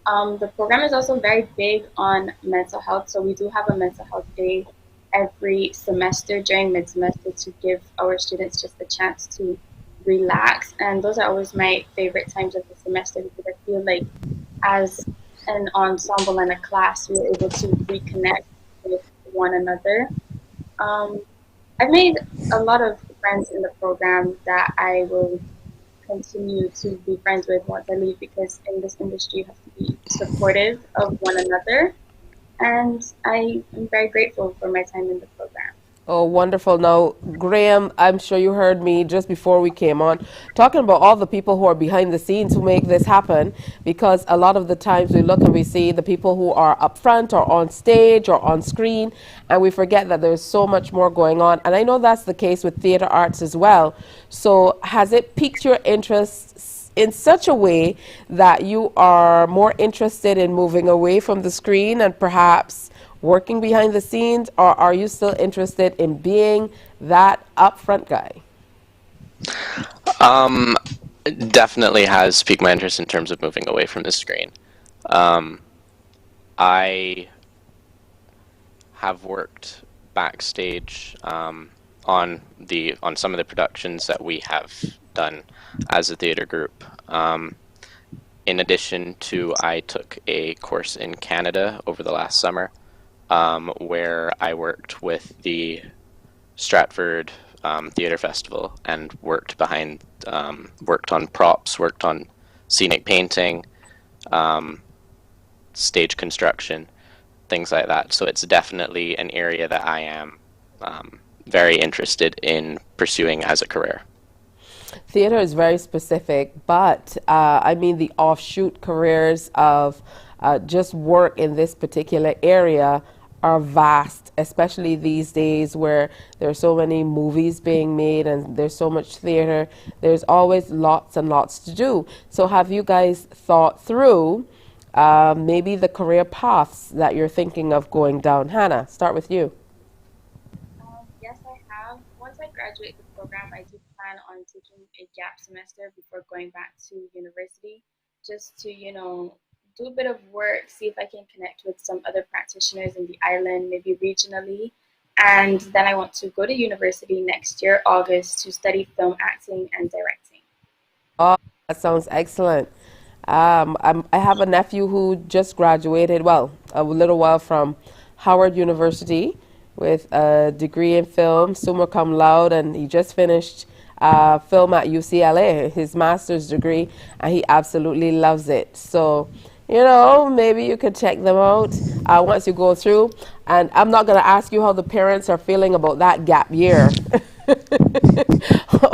The program is also very big on mental health, so we do have a mental health day every semester during mid-semester to give our students just a chance to relax, and those are always my favorite times of the semester because I feel like as an ensemble and a class we're able to reconnect with one another. I've made a lot of friends in the program that I will continue to be friends with once I leave, because in this industry you have to be supportive of one another, and I am very grateful for my time in the program. Oh, wonderful. Now, Graham, I'm sure you heard me just before we came on talking about all the people who are behind the scenes who make this happen, because a lot of the times we look and we see the people who are up front or on stage or on screen, and we forget that there's so much more going on. And I know that's the case with theater arts as well. So has it piqued your interest in such a way that you are more interested in moving away from the screen and perhaps working behind the scenes, or are you still interested in being that upfront guy? Definitely has piqued my interest in terms of moving away from the screen. I have worked backstage on some of the productions that we have done as a theater group. In addition to, I took a course in Canada over the last summer, where I worked with the Stratford Theatre Festival and worked on props, worked on scenic painting, stage construction, things like that. So it's definitely an area that I am very interested in pursuing as a career. Theater is very specific, but I mean the offshoot careers of just work in this particular area are vast, especially these days where there's so many movies being made and there's so much theater. There's always lots and lots to do. So have you guys thought through maybe the career paths that you're thinking of going down? Hannah, start with you. Yes, I have. Once I graduate the program, I do plan on taking a gap semester before going back to university, just to, do a bit of work, see if I can connect with some other practitioners in the island, maybe regionally. And then I want to go to university next year, August, to study film acting and directing. Oh, that sounds excellent. I have a nephew who just graduated, well, a little while from Howard University with a degree in film, summa cum laude, and he just finished film at UCLA, his master's degree, and he absolutely loves it. So, maybe you could check them out once you go through. And I'm not going to ask you how the parents are feeling about that gap year.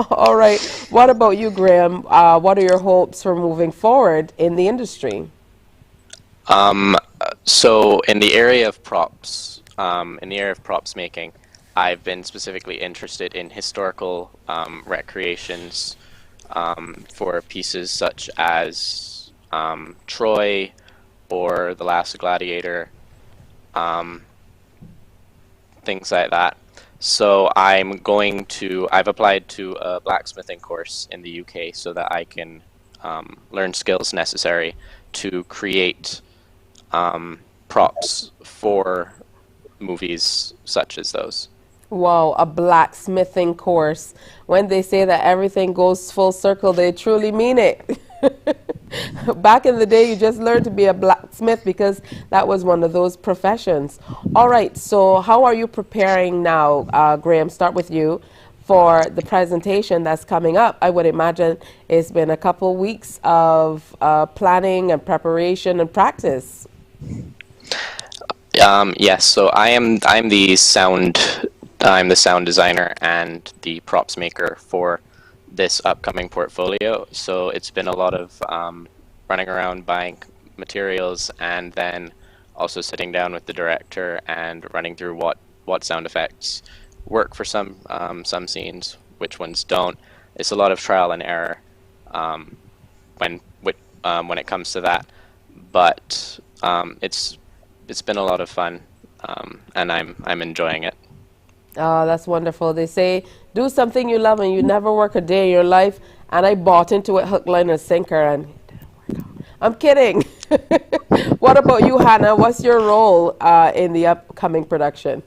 All right. What about you, Graham? What are your hopes for moving forward in the industry? So in the area of props, making, I've been specifically interested in historical recreations for pieces such as Troy or The Last Gladiator, things like that. So I've applied to a blacksmithing course in the UK so that I can learn skills necessary to create props for movies such as those. Wow, a blacksmithing course. When they say that everything goes full circle, they truly mean it. Back in the day, you just learned to be a blacksmith because that was one of those professions. All right, so how are you preparing now, Graham? Start with you for the presentation that's coming up. I would imagine it's been a couple weeks of planning and preparation and practice. Yes, so I'm the sound designer and the props maker for this upcoming portfolio. So it's been a lot of running around buying materials and then also sitting down with the director and running through what sound effects work for some when it comes to that. But it's been a lot of fun, and I'm enjoying it. Oh, that's wonderful. They say, do something you love and you never work a day in your life. And I bought into it hook, line, and sinker, and it didn't work out. I'm kidding. What about you, Hannah? What's your role in the upcoming production?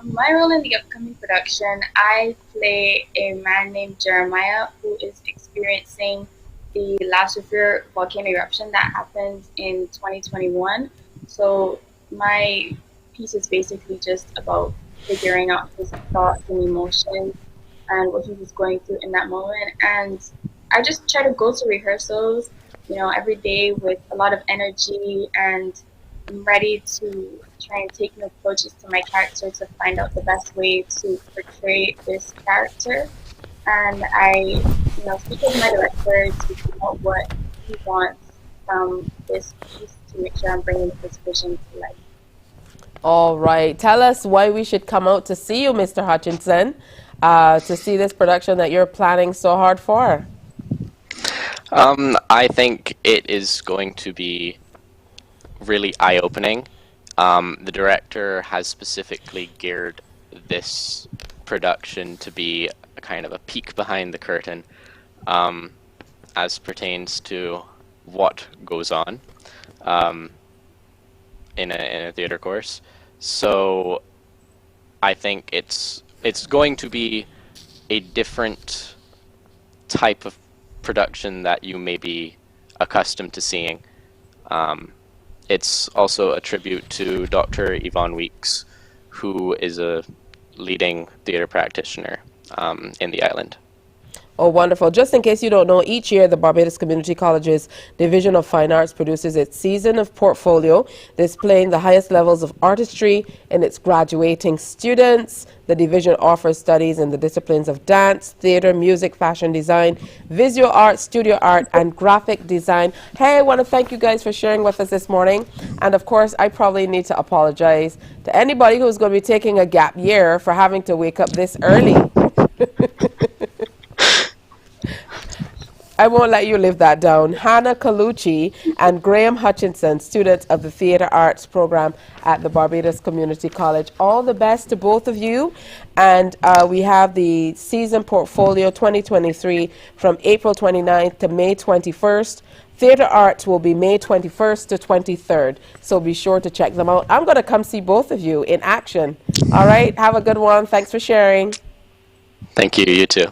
My role in the upcoming production, I play a man named Jeremiah who is experiencing the last severe volcano eruption that happened in 2021. So my piece is basically just about figuring out his thoughts and emotions and what he was going through in that moment. And I just try to go to rehearsals, every day with a lot of energy, and I'm ready to try and take new approaches to my character to find out the best way to portray this character. And I, speak with my director to figure out what he wants from this piece to make sure I'm bringing his vision to life. All right. Tell us why we should come out to see you, Mr. Hutchinson, to see this production that you're planning so hard for. I think it is going to be really eye-opening. The director has specifically geared this production to be a kind of a peek behind the curtain as pertains to what goes on in a theater course. So I think it's going to be a different type of production that you may be accustomed to seeing. It's also a tribute to Dr. Yvonne Weeks, who is a leading theater practitioner in the island. Oh, wonderful. Just in case you don't know, each year the Barbados Community College's Division of Fine Arts produces its season of portfolio, displaying the highest levels of artistry in its graduating students. The division offers studies in the disciplines of dance, theater, music, fashion design, visual art, studio art, and graphic design. Hey, I want to thank you guys for sharing with us this morning. And of course, I probably need to apologize to anybody who's going to be taking a gap year for having to wake up this early. I won't let you live that down. Hannah Colucci and Graham Hutchinson, students of the Theatre Arts program at the Barbados Community College. All the best to both of you. And we have the season portfolio 2023 from April 29th to May 21st. Theatre Arts will be May 21st to 23rd. So be sure to check them out. I'm going to come see both of you in action. All right. Have a good one. Thanks for sharing. Thank you. You too.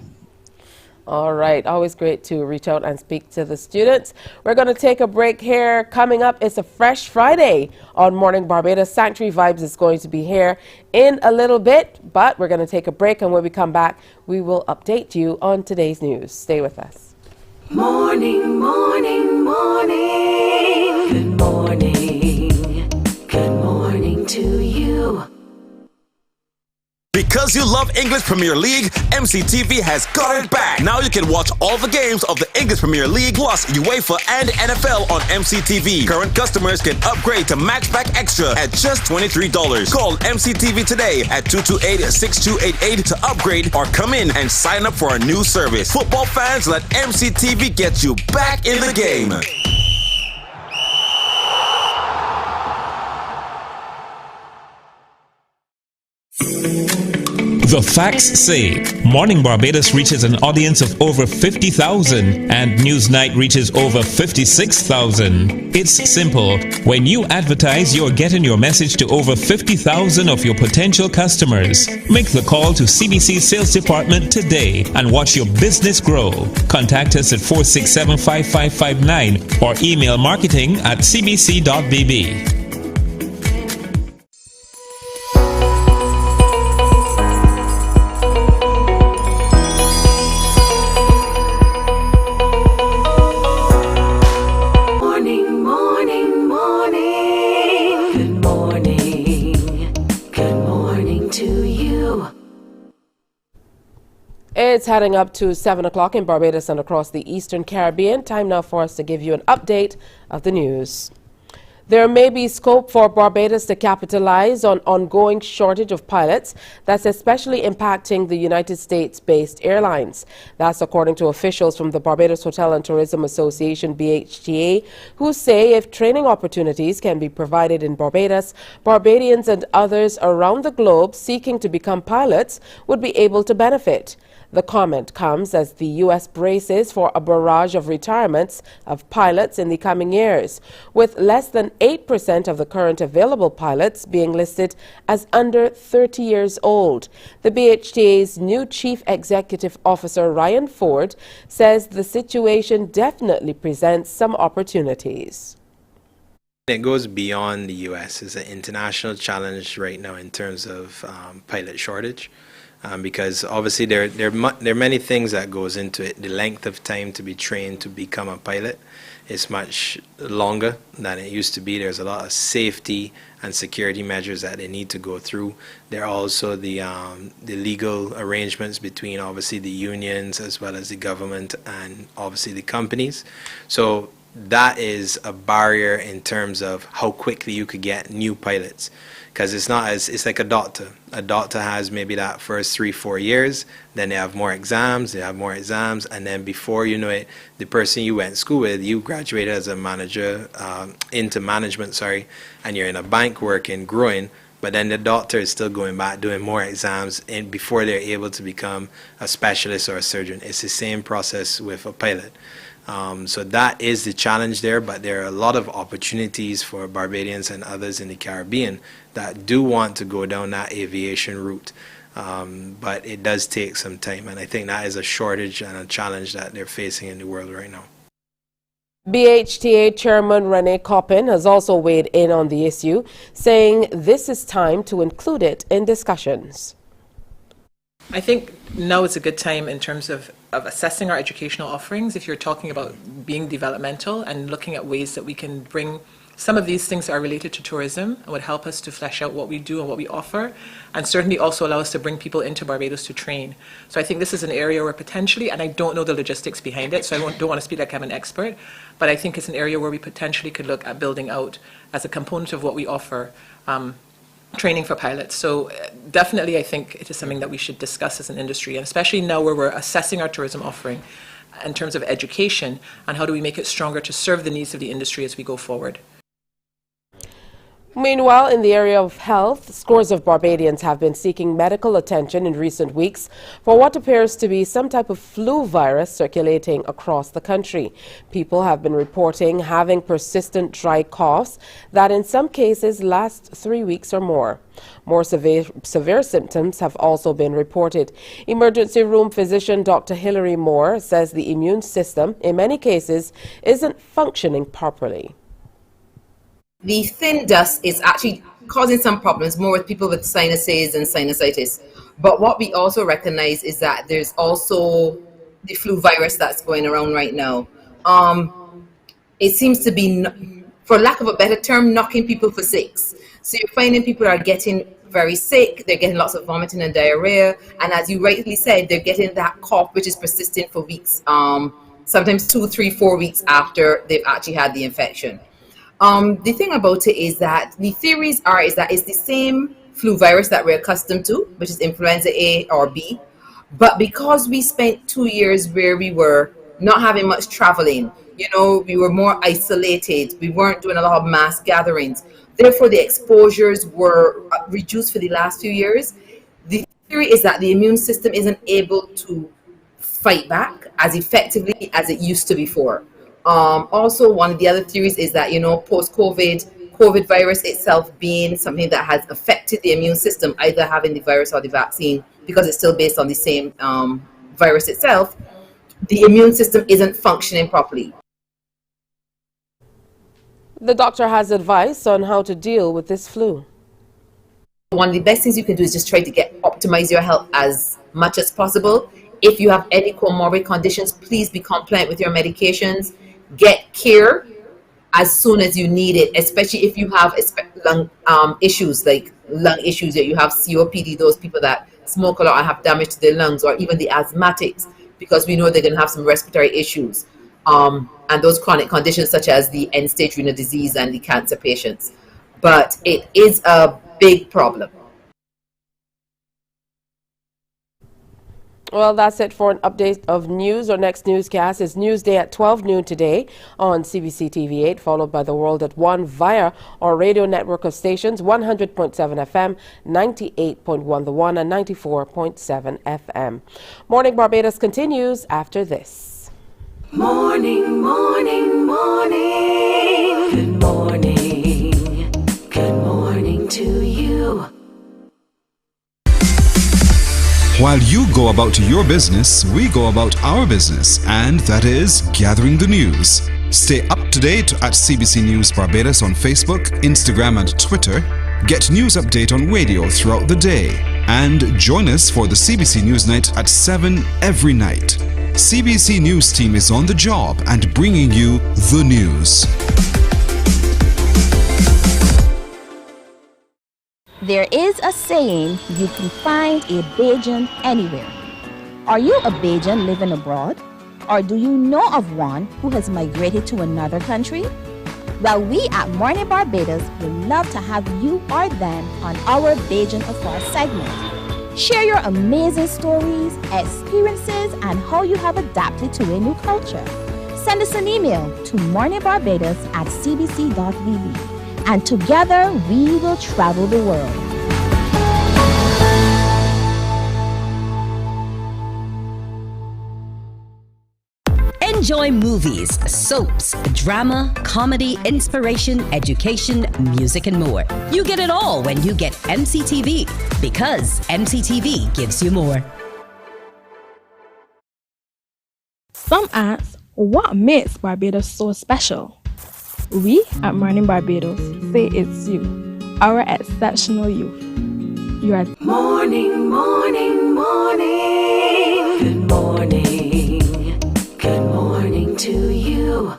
All right, always great to reach out and speak to the students. We're going to take a break here. Coming up, it's a Fresh Friday on Morning Barbados. Sanctuary Vibes is going to be here in a little bit, but we're going to take a break, and when we come back, we will update you on today's news. Stay with us. Morning, morning, morning. Good morning. Good morning to you. Because you love English Premier League, MCTV has got it back. Now you can watch all the games of the English Premier League plus UEFA and NFL on MCTV. Current customers can upgrade to Matchback Extra at just $23. Call MCTV today at 228-6288 to upgrade or come in and sign up for a new service. Football fans, let MCTV get you back in the game. The facts say Morning Barbados reaches an audience of over 50,000 and Newsnight reaches over 56,000. It's simple. When you advertise, you're getting your message to over 50,000 of your potential customers. Make the call to CBC Sales Department today and watch your business grow. Contact us at 467-5559 or email marketing@cbc.bb. It's heading up to 7 o'clock in Barbados and across the Eastern Caribbean. Time now for us to give you an update of the news. There may be scope for Barbados to capitalize on ongoing shortage of pilots that's especially impacting the United States-based airlines. That's according to officials from the Barbados Hotel and Tourism Association, BHTA, who say if training opportunities can be provided in Barbados, Barbadians and others around the globe seeking to become pilots would be able to benefit. The comment comes as the U.S. braces for a barrage of retirements of pilots in the coming years, with less than 8% of the current available pilots being listed as under 30 years old. The BHTA's new Chief Executive Officer, Ryan Ford, says the situation definitely presents some opportunities. It goes beyond the U.S. It's an international challenge right now in terms of pilot shortage. Because obviously there are many things that goes into it. The length of time to be trained to become a pilot is much longer than it used to be. There's a lot of safety and security measures that they need to go through. There are also the legal arrangements between obviously the unions as well as the government and obviously the companies. So that is a barrier in terms of how quickly you could get new pilots. Because it's like a doctor. A doctor has maybe that first 3-4 years, then they have more exams, and then before you know it, the person you went to school with, you graduated as a manager, into management, and you're in a bank working, growing, but then the doctor is still going back, doing more exams before they're able to become a specialist or a surgeon. It's the same process with a pilot. So that is the challenge there, but there are a lot of opportunities for Barbadians and others in the Caribbean that do want to go down that aviation route. But it does take some time, and I think that is a shortage and a challenge that they're facing in the world right now. BHTA Chairman Renee Coppin has also weighed in on the issue, saying this is time to include it in discussions. I think now is a good time in terms of assessing our educational offerings. If you're talking about being developmental and looking at ways that we can bring some of these things that are related to tourism and would help us to flesh out what we do and what we offer, and certainly also allow us to bring people into Barbados to train. So I think this is an area where potentially, and I don't know the logistics behind it, so I don't want to speak like I'm an expert, but I think it's an area where we potentially could look at building out as a component of what we offer, training for pilots. So definitely I think it is something that we should discuss as an industry, and especially now where we're assessing our tourism offering in terms of education and how do we make it stronger to serve the needs of the industry as we go forward. Meanwhile, in the area of health, scores of Barbadians have been seeking medical attention in recent weeks for what appears to be some type of flu virus circulating across the country. People have been reporting having persistent dry coughs that in some cases last 3 weeks or more. More severe symptoms have also been reported. Emergency room physician Dr. Hilary Moore says the immune system in many cases isn't functioning properly. The thin dust is actually causing some problems more with people with sinuses and sinusitis. But what we also recognize is that there's also the flu virus that's going around right now. It seems to be, for lack of a better term, knocking people for six. So you're finding people are getting very sick, they're getting lots of vomiting and diarrhea, and as you rightly said, they're getting that cough which is persistent for weeks, sometimes 2, 3, 4 weeks after they've actually had the infection. The thing about it is that the theories is that it's the same flu virus that we're accustomed to, which is influenza A or B. But because we spent 2 years where we were not having much traveling, we were more isolated, we weren't doing a lot of mass gatherings, therefore the exposures were reduced for the last few years. The theory is that the immune system isn't able to fight back as effectively as it used to before. Also, one of the other theories is that, post-COVID virus itself being something that has affected the immune system, either having the virus or the vaccine, because it's still based on the same virus itself, the immune system isn't functioning properly. The doctor has advice on how to deal with this flu. One of the best things you can do is just try to optimize your health as much as possible. If you have any comorbid conditions, please be compliant with your medications. Get care as soon as you need it, especially if you have lung issues, like lung issues, that you have COPD, those people that smoke a lot and have damage to their lungs, or even the asthmatics, because we know they're going to have some respiratory issues. and those chronic conditions such as the end-stage renal disease and the cancer patients. But it is a big problem. Well, that's it for an update of news. Our next newscast is Newsday at 12 noon today on CBC TV8, followed by The World at 1 via our radio network of stations, 100.7 FM, 98.1 The One, and 94.7 FM. Morning Barbados continues after this. Morning, morning, morning. Good morning. Good morning to you. While you go about your business, we go about our business, and that is gathering the news. Stay up to date at CBC News Barbados on Facebook, Instagram, and Twitter. Get news update on radio throughout the day. And join us for the CBC News Night at 7 every night. CBC News team is on the job and bringing you the news. There is a saying, you can find a Bajan anywhere. Are you a Bajan living abroad? Or do you know of one who has migrated to another country? Well, we at Mornin Barbados would love to have you or them on our Bajan Afar segment. Share your amazing stories, experiences, and how you have adapted to a new culture. Send us an email to morninbarbados@cbc.vb. And together we will travel the world. Enjoy movies, soaps, drama, comedy, inspiration, education, music, and more. You get it all when you get MCTV, because MCTV gives you more. Some ask, what makes Barbados so special? We at Mornin Barbados say it's you, our exceptional youth. You are morning, morning, morning. Good morning. Good morning to you.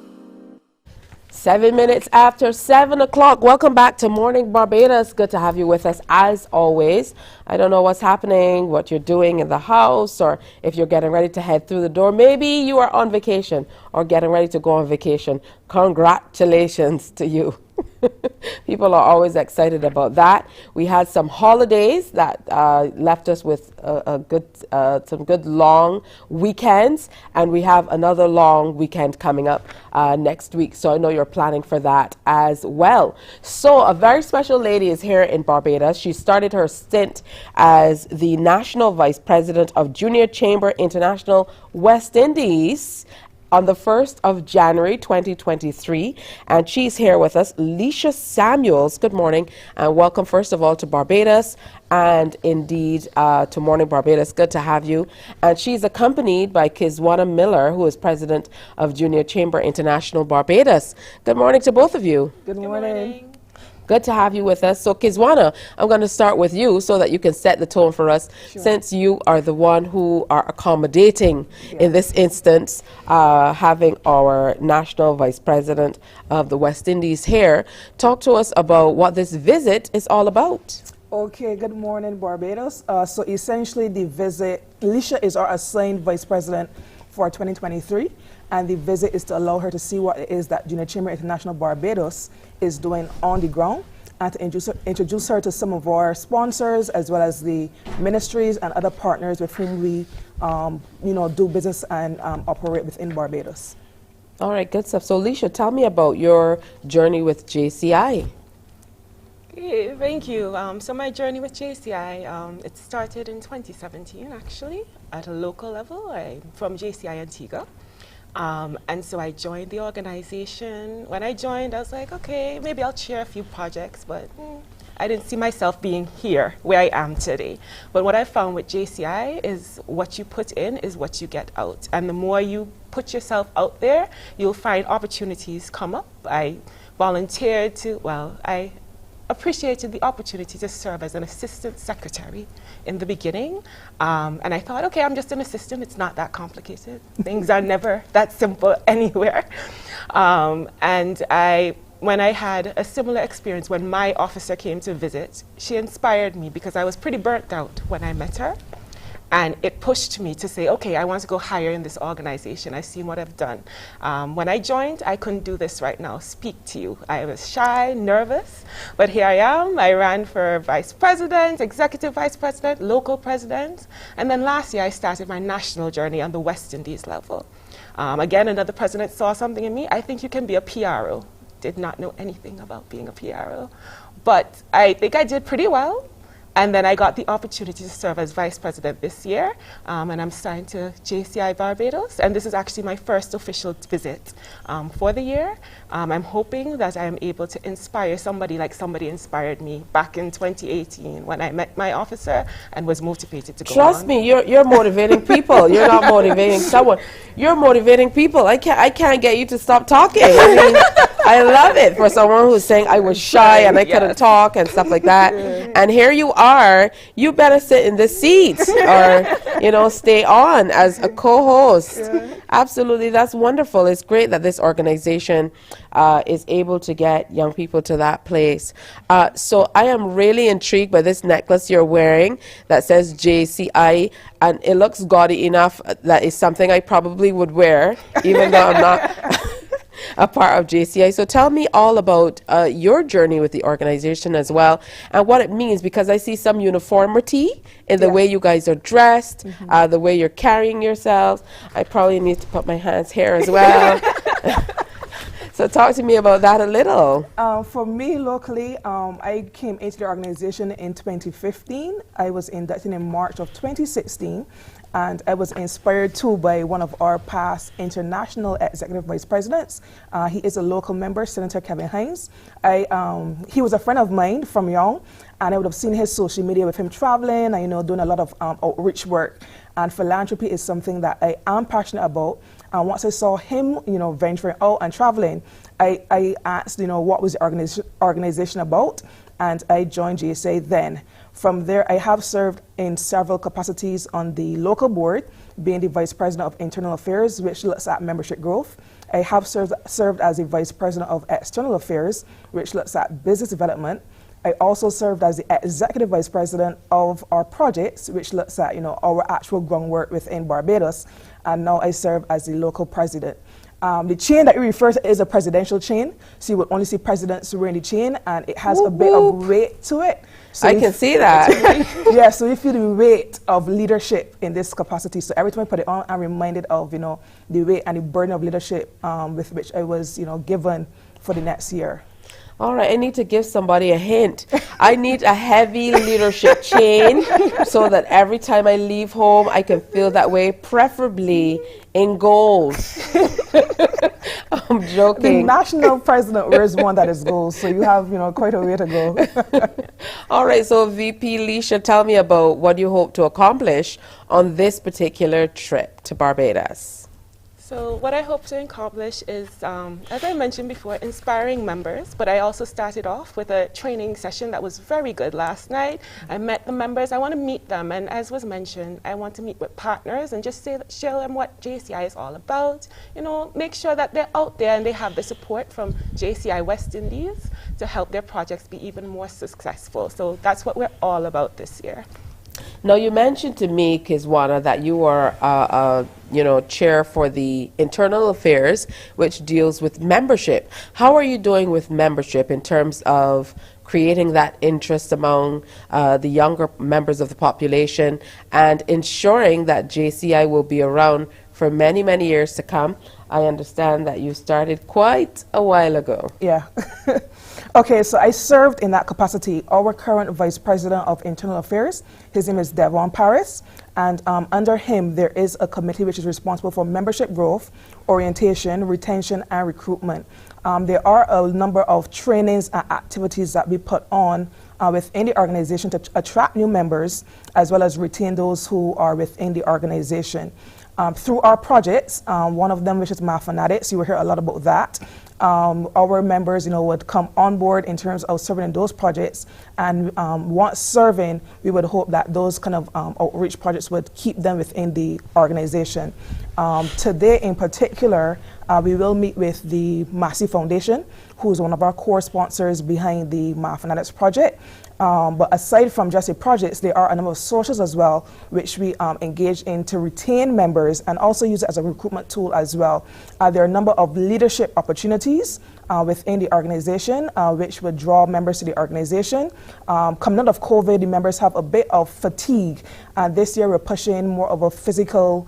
7 minutes after 7 o'clock. Welcome back to Morning Barbados. Good to have you with us as always. I don't know what's happening, what you're doing in the house, or if you're getting ready to head through the door. Maybe you are on vacation or getting ready to go on vacation. Congratulations to you. People are always excited about that. We had some holidays that left us with some good long weekends, and we have another long weekend coming up next week. So I know you're planning for that as well. So a very special lady is here in Barbados. She started her stint as the National Vice President of Junior Chamber International West Indies on the 1st of January 2023, and she's here with us, Jalissa Samuels. Good morning and welcome first of all to Barbados, and indeed to Morning Barbados. Good to have you. And she's accompanied by Kizwana Miller, who is President of Junior Chamber International Barbados. Good morning to both of you. Good morning. Good to have you with us. So Kizwana, I'm going to start with you so that you can set the tone for us, since you are the one who are accommodating in this instance, having our National Vice President of the West Indies here. Talk to us about what this visit is all about. Okay, good morning, Barbados. So essentially the visit, Jalissa is our assigned Vice President for 2023. And the visit is to allow her to see what it is that Junior Chamber International Barbados is doing on the ground, and to introduce her to some of our sponsors, as well as the ministries and other partners with whom we do business and operate within Barbados. All right, good stuff. So Jalissa, tell me about your journey with JCI. Okay, thank you. So my journey with JCI, it started in 2017 actually, at a local level. I'm from JCI Antigua. And so I joined the organization. When I joined, I was like, okay, maybe I'll chair a few projects, but I didn't see myself being here where I am today. But what I found with JCI is what you put in is what you get out. And the more you put yourself out there, you'll find opportunities come up. I volunteered to, I appreciated the opportunity to serve as an assistant secretary in the beginning. And I thought, okay, I'm just an assistant. It's not that complicated. Things are never that simple anywhere. When I had a similar experience when my officer came to visit, she inspired me because I was pretty burnt out when I met her. And it pushed me to say, okay, I want to go higher in this organization. I've seen what I've done. When I joined, I couldn't do this right now, speak to you. I was shy, nervous, but here I am. I ran for vice president, executive vice president, local president, and then last year I started my national journey on the West Indies level. Again, another president saw something in me. I think you can be a PRO. Did not know anything about being a PRO, but I think I did pretty well. And then I got the opportunity to serve as vice president this year, and I'm signed to JCI Barbados, and this is actually my first official visit for the year. I'm hoping that I am able to inspire somebody like somebody inspired me back in 2018 when I met my officer and was motivated to go Trust on. me, you're motivating people. You're not motivating someone. You're motivating people. I can't get you to stop talking. I mean, I love it for someone who's saying I was shy and I couldn't talk and stuff like that. And here you are. You better sit in the seat or, stay on as a co-host. Absolutely. That's wonderful. It's great that this organization is able to get young people to that place. So I am really intrigued by this necklace you're wearing that says JCI, and it looks gaudy enough that is something I probably would wear, even though I'm not a part of JCI. So tell me all about your journey with the organization as well, and what it means, because I see some uniformity in the way you guys are dressed, the way you're carrying yourselves. I probably need to put my hands here as well. So talk to me about that a little. For me, locally, I came into the organization in 2015. I was inducted in March of 2016, and I was inspired too by one of our past international executive vice presidents. He is a local member, Senator Kevin Hines. He was a friend of mine from young, and I would have seen his social media with him traveling and doing a lot of outreach work. And philanthropy is something that I am passionate about. And once I saw him, venturing out and traveling, I asked, what was the organization about, and I joined GSA then. From there, I have served in several capacities on the local board, being the Vice President of Internal Affairs, which looks at membership growth. I have served as the Vice President of External Affairs, which looks at business development. I also served as the Executive Vice President of our projects, which looks at our actual groundwork within Barbados, and now I serve as the local president. The chain that you refer to is a presidential chain, so you will only see presidents wearing the chain, and it has a bit of weight to it. So I can see that. Yeah, so you feel the weight of leadership in this capacity. So every time I put it on, I'm reminded of the weight and the burden of leadership with which I was given for the next year. All right, I need to give somebody a hint. I need a heavy leadership chain so that every time I leave home, I can feel that way, preferably in gold. I'm joking. The national president wears one that is gold, so you have, quite a way to go. All right, so VP Leisha, tell me about what you hope to accomplish on this particular trip to Barbados. So what I hope to accomplish is, as I mentioned before, inspiring members, but I also started off with a training session that was very good last night. I met the members. I want to meet them, and as was mentioned, I want to meet with partners and just show them what JCI is all about. Make sure that they're out there and they have the support from JCI West Indies to help their projects be even more successful. So that's what we're all about this year. Now, you mentioned to me, Kizwana, that you are chair for the Internal Affairs, which deals with membership. How are you doing with membership in terms of creating that interest among the younger members of the population and ensuring that JCI will be around for many, many years to come? I understand that you started quite a while ago. Yeah. Okay, so I served in that capacity. Our current Vice President of Internal Affairs, his name is Devon Paris, and under him there is a committee which is responsible for membership growth, orientation, retention, and recruitment. There are a number of trainings and activities that we put on within the organization to attract new members, as well as retain those who are within the organization. Through our projects, one of them, which is Mathematics, you will hear a lot about that. Our members, would come on board in terms of serving in those projects, and once serving, we would hope that those kind of outreach projects would keep them within the organization. Today, in particular, we will meet with the Massey Foundation, who is one of our core sponsors behind the Mathematics project, But aside from just the projects, there are a number of socials as well, which we engage in to retain members and also use it as a recruitment tool as well. There are a number of leadership opportunities within the organization, which would draw members to the organization. Coming out of COVID, the members have a bit of fatigue, and this year we're pushing more of a physical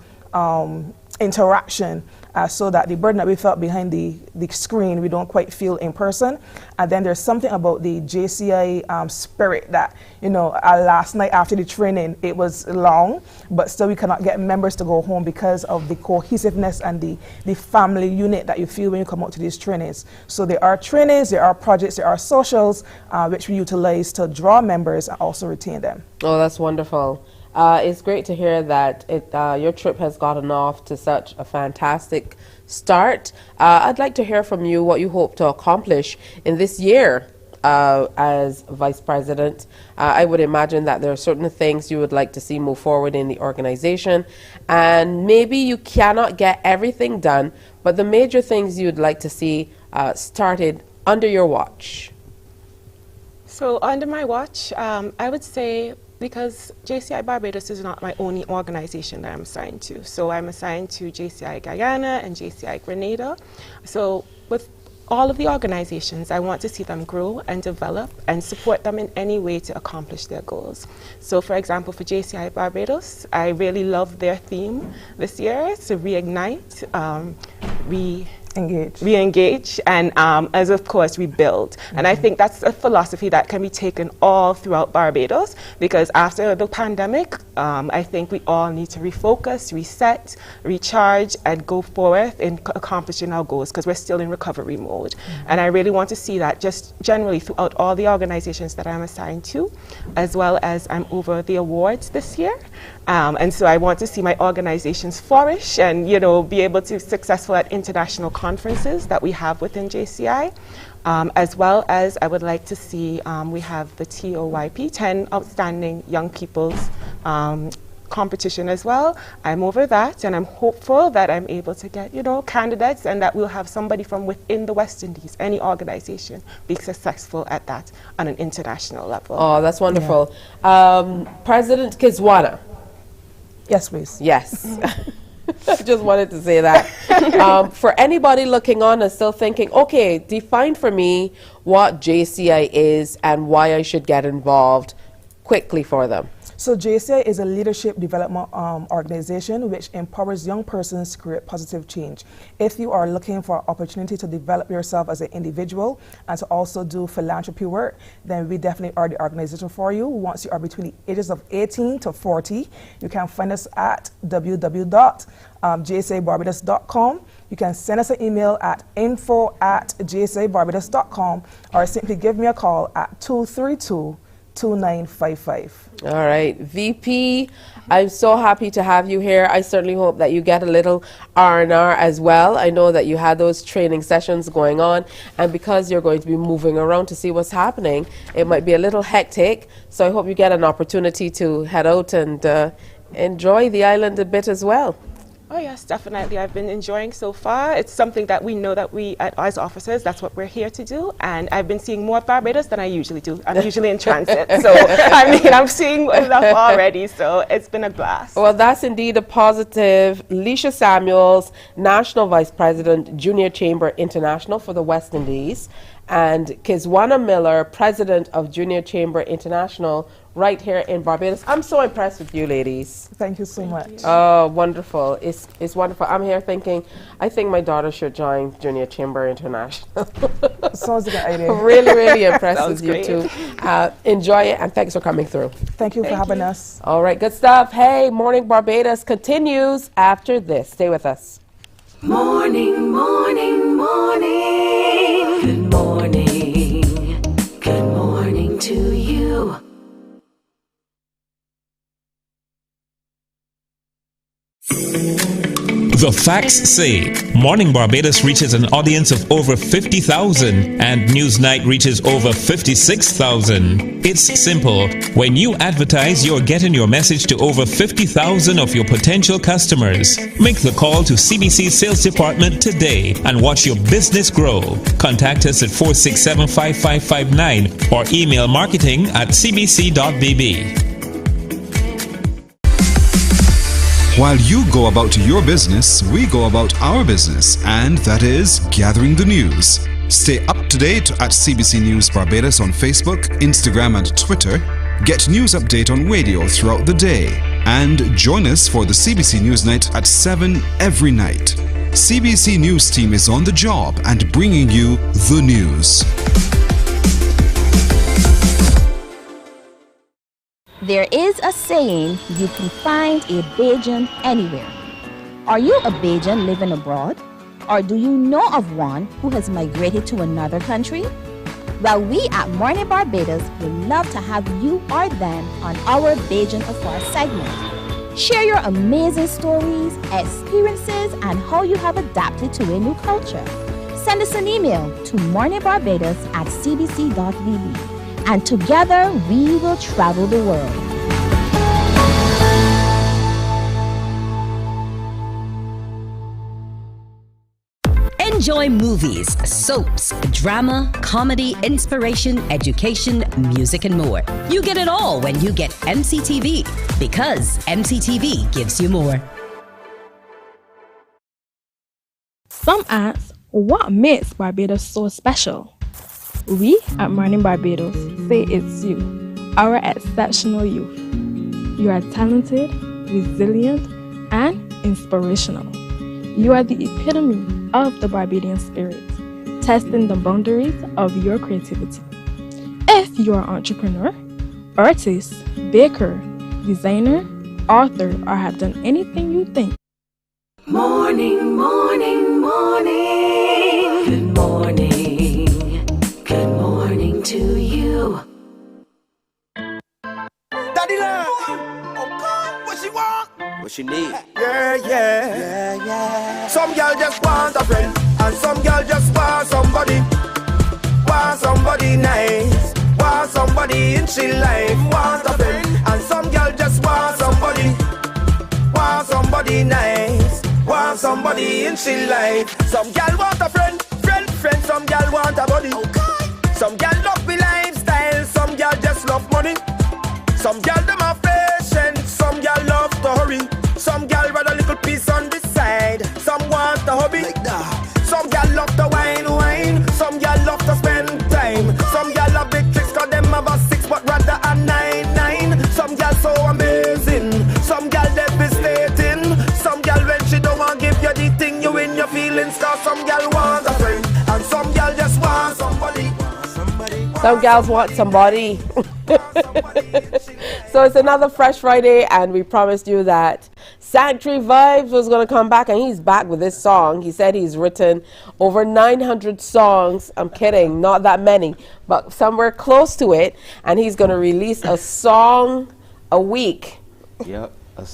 interaction, so that the burden that we felt behind the screen, we don't quite feel in person. And then there's something about the JCI spirit that, last night after the training, it was long, but still we cannot get members to go home because of the cohesiveness and the family unit that you feel when you come out to these trainings. So there are trainings, there are projects, there are socials, which we utilize to draw members and also retain them. Oh, that's wonderful. It's great to hear that your trip has gotten off to such a fantastic start. I'd like to hear from you what you hope to accomplish in this year as Vice President. I would imagine that there are certain things you would like to see move forward in the organization, and maybe you cannot get everything done, but the major things you'd like to see started under your watch. So under my watch, I would say, because JCI Barbados is not my only organization that I'm assigned to. So I'm assigned to JCI Guyana and JCI Grenada. So with all of the organizations, I want to see them grow and develop and support them in any way to accomplish their goals. So for example, for JCI Barbados, I really love their theme this year, to reignite, re-engage, and as of course rebuild. And I think that's a philosophy that can be taken all throughout Barbados, because after the pandemic, I think we all need to refocus, reset, recharge, and go forward in accomplishing our goals, because we're still in recovery mode. And I really want to see that just generally throughout all the organizations that I'm assigned to, as well as I'm over the awards this year. And so I want to see my organizations flourish and, be able to be successful at international conferences that we have within JCI, as well as I would like to see, we have the TOYP, 10 Outstanding Young People's competition as well. I'm over that, and I'm hopeful that I'm able to get, candidates, and that we'll have somebody from within the West Indies, any organization, be successful at that on an international level. Oh, that's wonderful. Yeah. President Kizwana. Yes, please. Yes. I just wanted to say that. For anybody looking on and still thinking, okay, define for me what JCI is and why I should get involved, quickly for them. So JCI is a leadership development organization which empowers young persons to create positive change. If you are looking for an opportunity to develop yourself as an individual and to also do philanthropy work, then we definitely are the organization for you. Once you are between the ages of 18 to 40, you can find us at www.jcibarbados.com. You can send us an email at info@jcibarbados.com, or simply give me a call at 232-2955. All right, VP, I'm so happy to have you here. I certainly hope that you get a little R&R as well. I know that you had those training sessions going on, and because you're going to be moving around to see what's happening, it might be a little hectic. So I hope you get an opportunity to head out and enjoy the island a bit as well. Oh yes, definitely. I've been enjoying so far. It's something that we know that we, as officers, that's what we're here to do. And I've been seeing more of Barbados than I usually do. I'm usually in transit. So, I'm seeing enough already. So, it's been a blast. Well, that's indeed a positive. Leisha Samuels, National Vice President, Junior Chamber International for the West Indies. And Kizwana Miller, President of Junior Chamber International, right here in Barbados. I'm so impressed with you ladies. Thank you so much. Oh, wonderful. It's wonderful. I'm here thinking, I think my daughter should join Junior Chamber International. Sounds like an idea. Really, really impressed with you too. Enjoy it, and thanks for coming through. Thank you for having us. All right, good stuff. Hey, Morning Barbados continues after this. Stay with us. Morning, morning, morning. Good morning. Good morning to you. The facts say Morning Barbados reaches an audience of over 50,000 and Newsnight reaches over 56,000. It's simple. When you advertise, you're getting your message to over 50,000 of your potential customers. Make the call to CBC Sales Department today and watch your business grow. Contact us at 467-5559 or email marketing@cbc.bb. While you go about your business, we go about our business, and that is gathering the news. Stay up to date at CBC News Barbados on Facebook, Instagram and Twitter. Get news update on radio throughout the day. And join us for the CBC News Night at 7 every night. CBC News team is on the job and bringing you the news. There is a saying, you can find a Bajan anywhere. Are you a Bajan living abroad? Or do you know of one who has migrated to another country? Well, we at Mornin Barbados would love to have you or them on our Bajan Affair segment. Share your amazing stories, experiences, and how you have adapted to a new culture. Send us an email to morninbarbados@cbc.bb. And together we will travel the world. Enjoy movies, soaps, drama, comedy, inspiration, education, music, and more. You get it all when you get MCTV, because MCTV gives you more. Some ask, what makes Barbados so special? We at Mornin Barbados say it's you, our exceptional youth. You are talented, resilient, and inspirational. You are the epitome of the Barbadian spirit, testing the boundaries of your creativity. If you are an entrepreneur, artist, baker, designer, author, or have done anything you think. Morning, morning, morning. Good morning. Good morning to you. Daddy love. What she want? What she need? Yeah. Some girl just want a friend, and some girl just want somebody. Want somebody nice, want somebody in she life. Want a friend, and some girl just want somebody. Want somebody nice, want somebody in she life. Some girl want a friend. Some girl want a body. Some girl love the lifestyle, some girl just love money. Some girl them are patient, some girl love to hurry. Some girl rather little piece on the side, some want a hobby. Some girl love to wine. Some girl love to spend time. Some girl love big tricks cause them have a 6 but rather a 9. Some girl so amazing, some girl devastating. Some girl when she don't want give you the thing you in your feelings. Cause some girl want a friend, and some girl just want somebody. Some gals want somebody. So it's another Fresh Friday, and we promised you that Sanctuary Vibes was going to come back, and he's back with this song. He said he's written over 900 songs. I'm kidding, not that many, but somewhere close to it, and he's going to release a song a week. Yep. A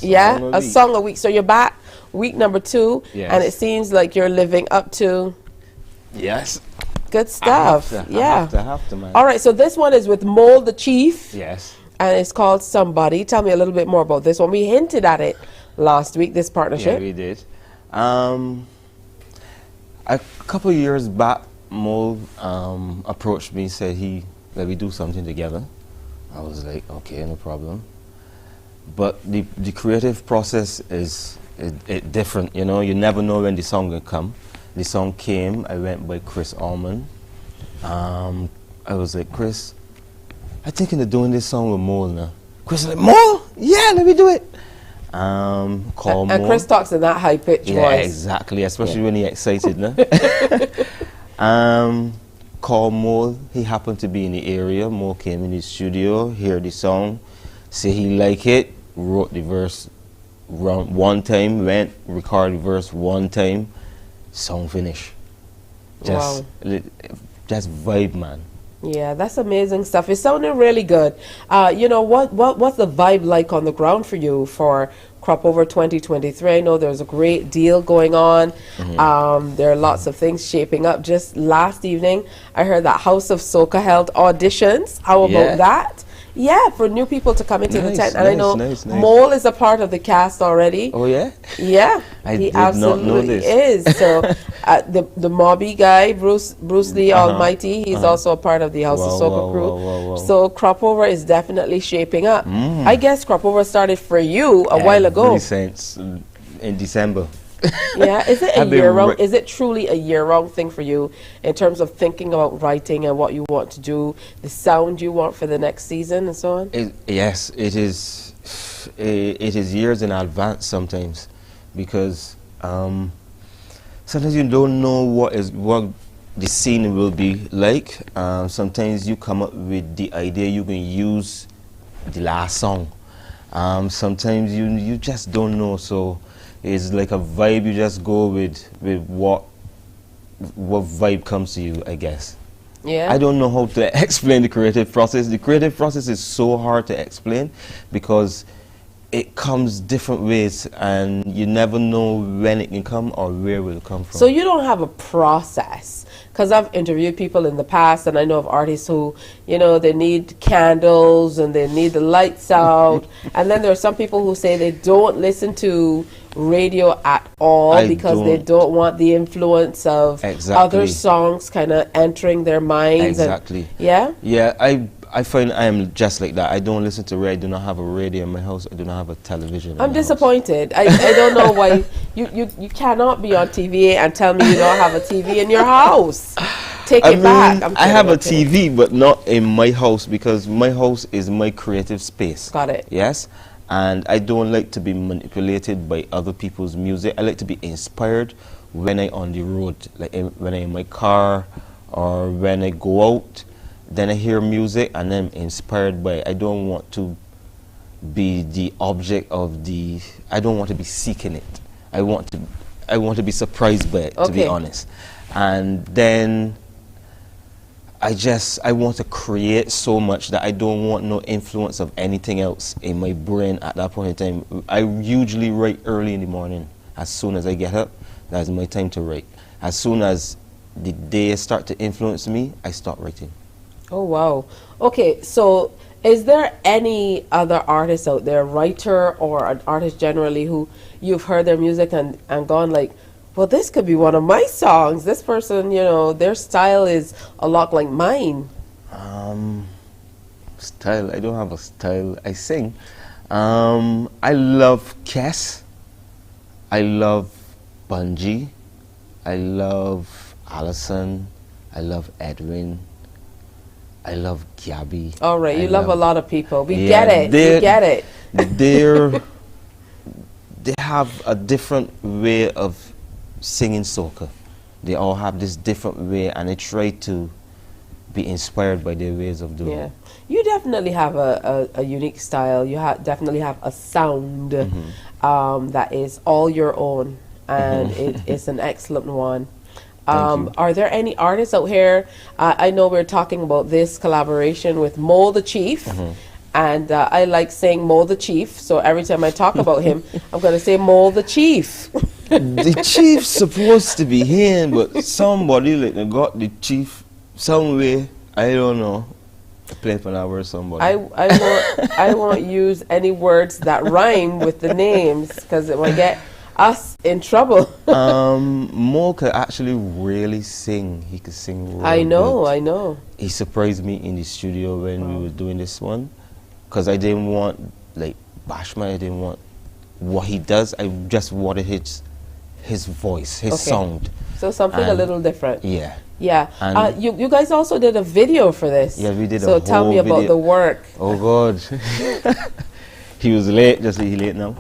song a week. So you're back, week number 2, yes. And it seems like you're living up to... Yes. Good stuff. I have to, man. All right, so this one is with Mole the Chief. Yes. And it's called Somebody. Tell me a little bit more about this one. We hinted at it last week, this partnership. Yeah, we did. A couple of years back, Mole approached me, said let me do something together. I was like, okay, no problem. But the creative process is different, you know. You never know when the song will come. The song came, I went by Chris Allman. I was like, Chris, I'm thinking of doing this song with Mole now. Chris was like, Mole? Yeah, let me do it. Call Mole. And Chris talks in that high-pitched voice. Yeah, exactly, especially when he's excited now. Call Mole. He happened to be in the area. Mole came in the studio, heard the song, say he liked it, wrote the verse one time, went, recorded the verse one time, song finish. Just vibe, man. Yeah, that's amazing stuff. It's sounding really good. You know, what's the vibe like on the ground for you for Crop Over 2023? I know there's a great deal going on. There are lots of things shaping up. Just last evening, I heard that House of Soca held auditions. How about that? Yeah, for new people to come into the tent. And I know Mole is a part of the cast already. Oh, yeah? Yeah, he absolutely is. So the Mobby guy, Bruce Lee Almighty, he's also a part of the House of Soca crew. So Crop Over is definitely shaping up. I guess Crop Over started for you a while ago. Since in December. Yeah, is it a year-round? Is it truly a year-round thing for you in terms of thinking about writing and what you want to do, the sound you want for the next season, and so on? Yes, it is. It is years in advance sometimes, because sometimes you don't know what the scene will be like. Sometimes you come up with the idea you can use the last song. Sometimes you just don't know. So. It's like a vibe. You just go with what vibe comes to you, I guess. Yeah. I don't know how to explain the creative process. The creative process is so hard to explain because it comes different ways, and you never know when it can come or where it will come from. So you don't have a process? Because I've interviewed people in the past, and I know of artists who, you know, they need candles and they need the lights out. And then there are some people who say they don't listen to radio at all because they don't want the influence of other songs kind of entering their minds. Exactly. Yeah? Yeah, I find I am just like that. I don't listen to radio. I do not have a radio in my house. I do not have a television. I'm disappointed. I don't know why you cannot be on TV and tell me you don't have a TV in your house. Take it back. I have a TV, but not in my house, because my house is my creative space. Got it. Yes, and I don't like to be manipulated by other people's music. I like to be inspired when I'm on the road, like when I'm in my car or when I go out. Then I hear music and then I'm inspired by it. I don't want to be the object of the. I don't want to be seeking it. I want to be surprised by it, to be honest. And then I want to create so much that I don't want no influence of anything else in my brain at that point in time. I usually write early in the morning. As soon as I get up, that's my time to write. As soon as the day start to influence me, I start writing. Oh, wow. Okay, so is there any other artist out there, writer or an artist generally, who you've heard their music and gone like, well, this could be one of my songs. This person, you know, their style is a lot like mine. Style, I don't have a style. I sing. I love Kes. I love Bungie. I love Allison. I love Edwin. I love Gabby. All right, you love a lot of people. We get it. We get it. They have a different way of singing soca. They all have this different way, and they try to be inspired by their ways of doing it. You definitely have a unique style. You definitely have a sound that is all your own, and it's an excellent one. Are there any artists out here? I know we're talking about this collaboration with Mo the Chief, and I like saying Mo the Chief, so every time I talk about him, I'm going to say Mo the Chief. The chief's supposed to be here, but somebody like got the chief somewhere. I don't know. Play for that word, somebody. I won't use any words that rhyme with the names, because it will get us in trouble. Mo could actually really sing. He could sing really I know. He surprised me in the studio when we were doing this one, because I didn't want like Bashman. I didn't want what he does. I just wanted his voice, his sound. So something a little different. Yeah. Yeah. You guys also did a video for this. Yeah, we did. So tell me about the work. Oh God. He was late. Just like he late now.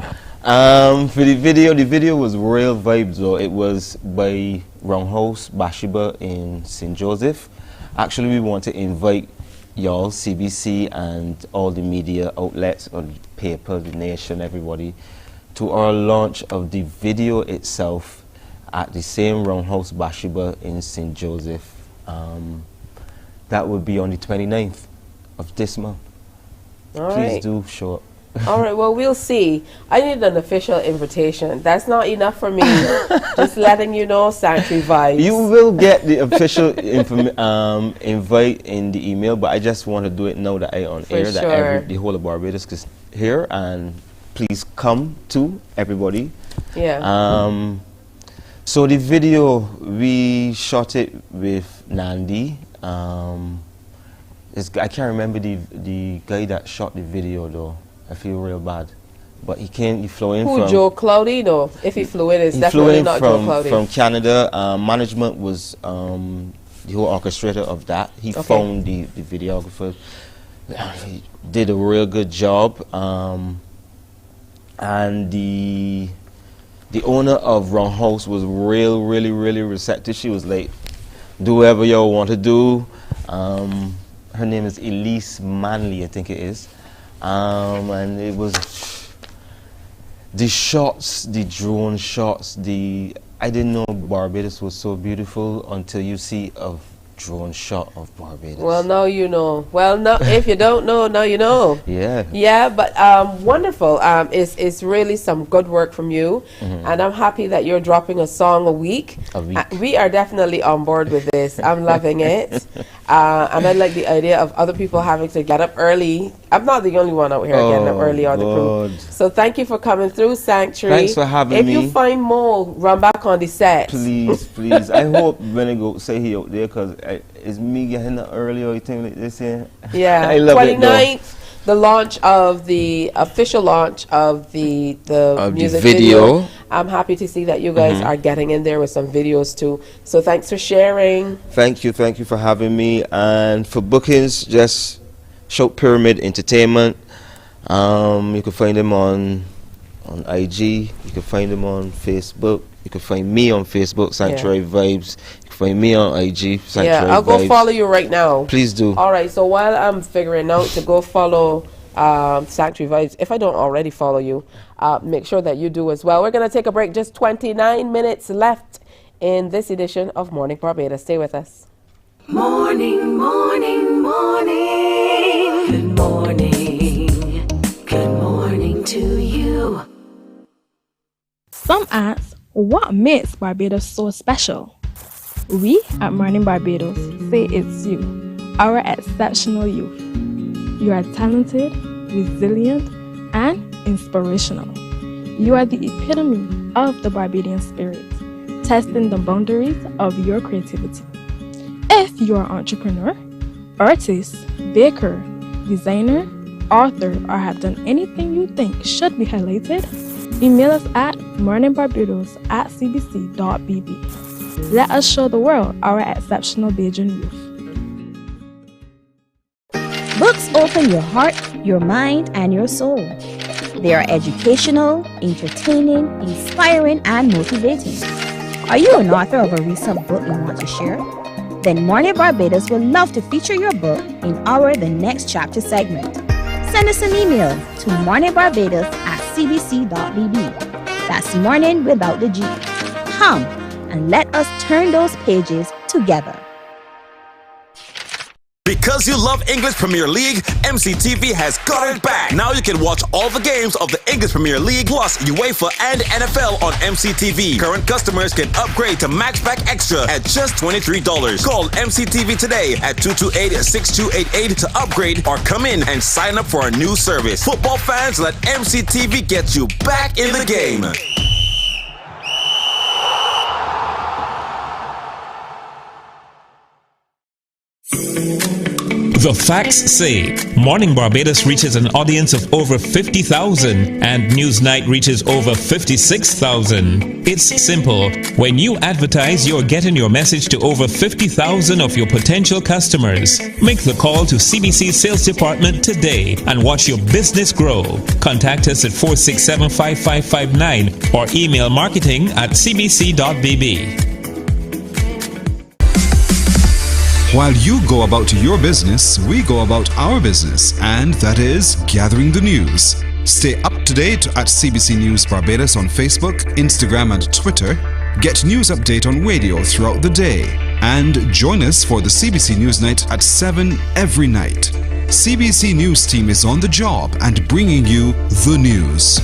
For the video was Royal Vibes, though. It was by Roundhouse Bashiba in St. Joseph. Actually, we want to invite y'all, CBC and all the media outlets, or the paper, the nation, everybody, to our launch of the video itself at the same Roundhouse Bashiba in St. Joseph. That would be on the 29th of this month. All Please right. do show up. All right, well, we'll see. I need an official invitation. That's not enough for me. Just letting you know, Sanctuary Vibes. You will get the official invite in the email, but I just want to do it now that I on For air, sure. that the whole of Barbados is here, and please come to everybody. Yeah. So the video, we shot it with Nandi. I can't remember the guy that shot the video though. I feel real bad, but he flew in Who, from Joe Cloudy? No, if he flew in, it's he definitely flew in not Joe Cloudy. from Canada. Management was the whole orchestrator of that. He Okay. found the videographer. He did a real good job. And the owner of Wrong House was really receptive. She was like, do whatever y'all want to do. Her name is Elise Manley, I think it is. And it was the shots, the drone shots, I didn't know Barbados was so beautiful until you see a drone shot of Barbados. Well, now you know. Well, no, if you don't know, now you know. Yeah. Yeah, but wonderful. It's really some good work from you, and I'm happy that you're dropping a song a week. We are definitely on board with this. I'm loving it, and I like the idea of other people having to get up early. I'm not the only one out here getting up early on the crew. So thank you for coming through, Sanctuary. Thanks for having me. If you find Mo, run back on the set. Please. I hope when I go say he out there, because it's me getting up early or anything like this here. Yeah, I love 29th, the launch of the official launch of the music video. I'm happy to see that you guys are getting in there with some videos too. So thanks for sharing. Thank you for having me. And for bookings, just Shout Pyramid Entertainment. You can find them on IG. You can find them on Facebook. You can find me on Facebook, Sanctuary Vibes. You can find me on IG, Sanctuary I'll go Vibes. follow you right now. Please do. All right, so while I'm figuring out to go follow Sanctuary Vibes, if I don't already follow you, make sure that you do as well. We're going to take a break. Just 29 minutes left in this edition of Morning Barbados. Stay with us. Morning, morning, morning. Good morning. Good morning to you. Some ask, what makes Barbados so special? We at Mornin Barbados say it's you, our exceptional youth. You are talented, resilient, and inspirational. You are the epitome of the Barbadian spirit, testing the boundaries of your creativity. If you are an entrepreneur, artist, baker, designer, author, or have done anything you think should be highlighted, email us at morninbarbados@cbc.bb. Let us show the world our exceptional Bajan youth. Books open your heart, your mind, and your soul. They are educational, entertaining, inspiring, and motivating. Are you an author of a recent book you want to share? Then Mornin Barbados would love to feature your book in our The Next Chapter segment. Send us an email to morninbarbados@cbc.bb. That's morning without the G. Come and let us turn those pages together. Because you love English Premier League, MCTV has got it back. Now you can watch all the games of the English Premier League plus UEFA and NFL on MCTV. Current customers can upgrade to Max Pack Extra at just $23. Call MCTV today at 228-6288 to upgrade or come in and sign up for our new service. Football fans, let MCTV get you back in the game. The facts say Morning Barbados reaches an audience of over 50,000 and Newsnight reaches over 56,000. It's simple. When you advertise, you're getting your message to over 50,000 of your potential customers. Make the call to CBC Sales Department today and watch your business grow. Contact us at 467-5559 or email marketing@cbc.bb. While you go about your business, we go about our business, and that is gathering the news. Stay up to date at CBC News Barbados on Facebook, Instagram, and Twitter. Get news update on radio throughout the day. And join us for the CBC Newsnight at 7 every night. CBC News team is on the job and bringing you the news.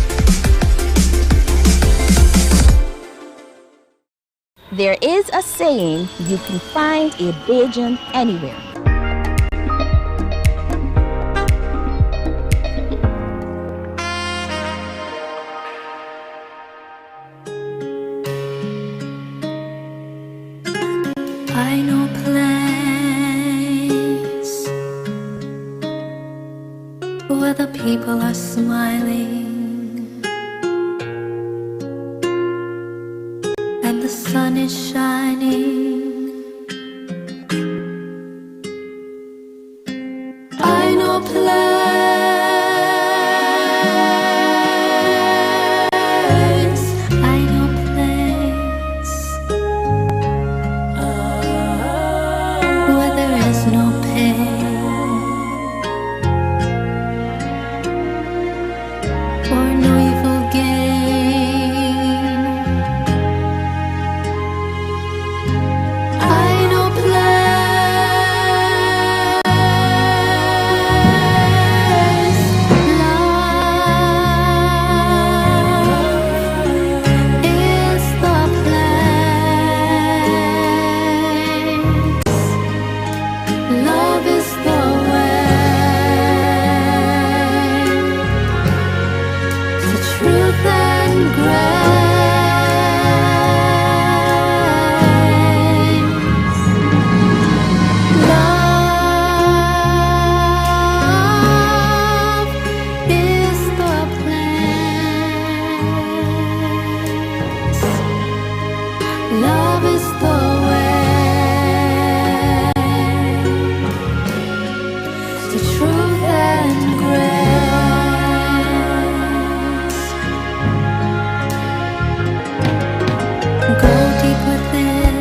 There is a saying, you can find a Bajan anywhere. I know place where the people are smiling and the sun is shining. I know place. I know place where there is no pain or no evil gain. I know place. Love is the place. Love is the way to truth and grace. Love is the place. Love is the way to truth and grace. Go deep within.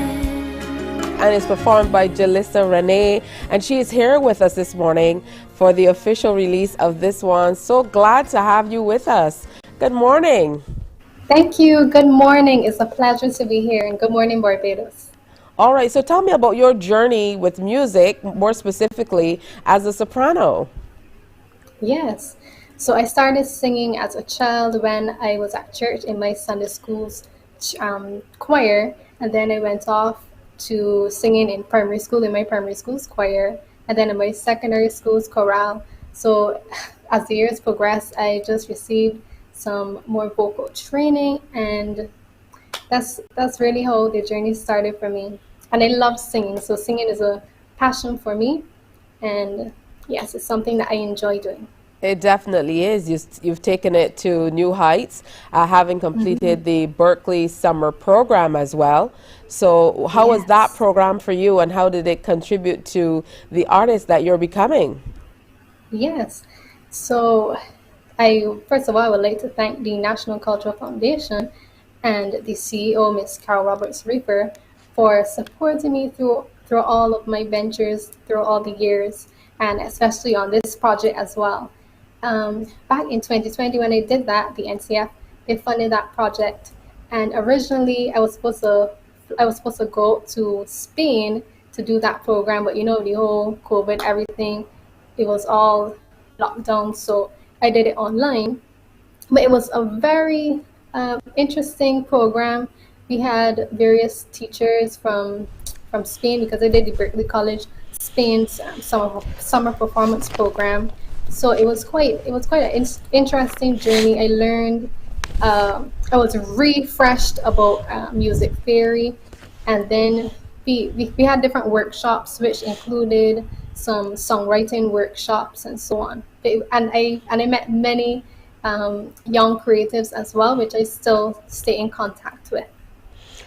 And it's performed by Jalissa Renee, and she is here with us this morning for the official release of this one. So glad to have you with us. Good morning. Thank you. Good morning. It's a pleasure to be here, and good morning, Barbados. All right, so tell me about your journey with music, more specifically as a soprano. Yes. So I started singing as a child when I was at church in my Sunday school's choir, and then I went off to singing in primary school in my primary school's choir, and then in my secondary school's chorale. So as the years progressed, I just received some more vocal training, and that's really how the journey started for me. And I love singing, so singing is a passion for me, and yes, it's something that I enjoy doing. It definitely is. You've taken it to new heights, having completed the Berkeley summer program as well. So how was that program for you, and how did it contribute to the artist that you're becoming? Yes. So first of all, I would like to thank the National Cultural Foundation and the CEO, Ms. Carol Roberts-Reefer, for supporting me through all of my ventures, through all the years, and especially on this project as well. Back in 2020, when I did that, the NCF, they funded that project, and originally I was supposed to go to Spain to do that program, but you know, the whole COVID, everything, it was all locked down, so I did it online. But it was a very interesting program. We had various teachers from Spain, because I did the Berkeley College Spain's summer performance program. So it was quite an interesting journey. I learned, I was refreshed about music theory, and then we had different workshops which included some songwriting workshops and so on. And I met many young creatives as well, which I still stay in contact with.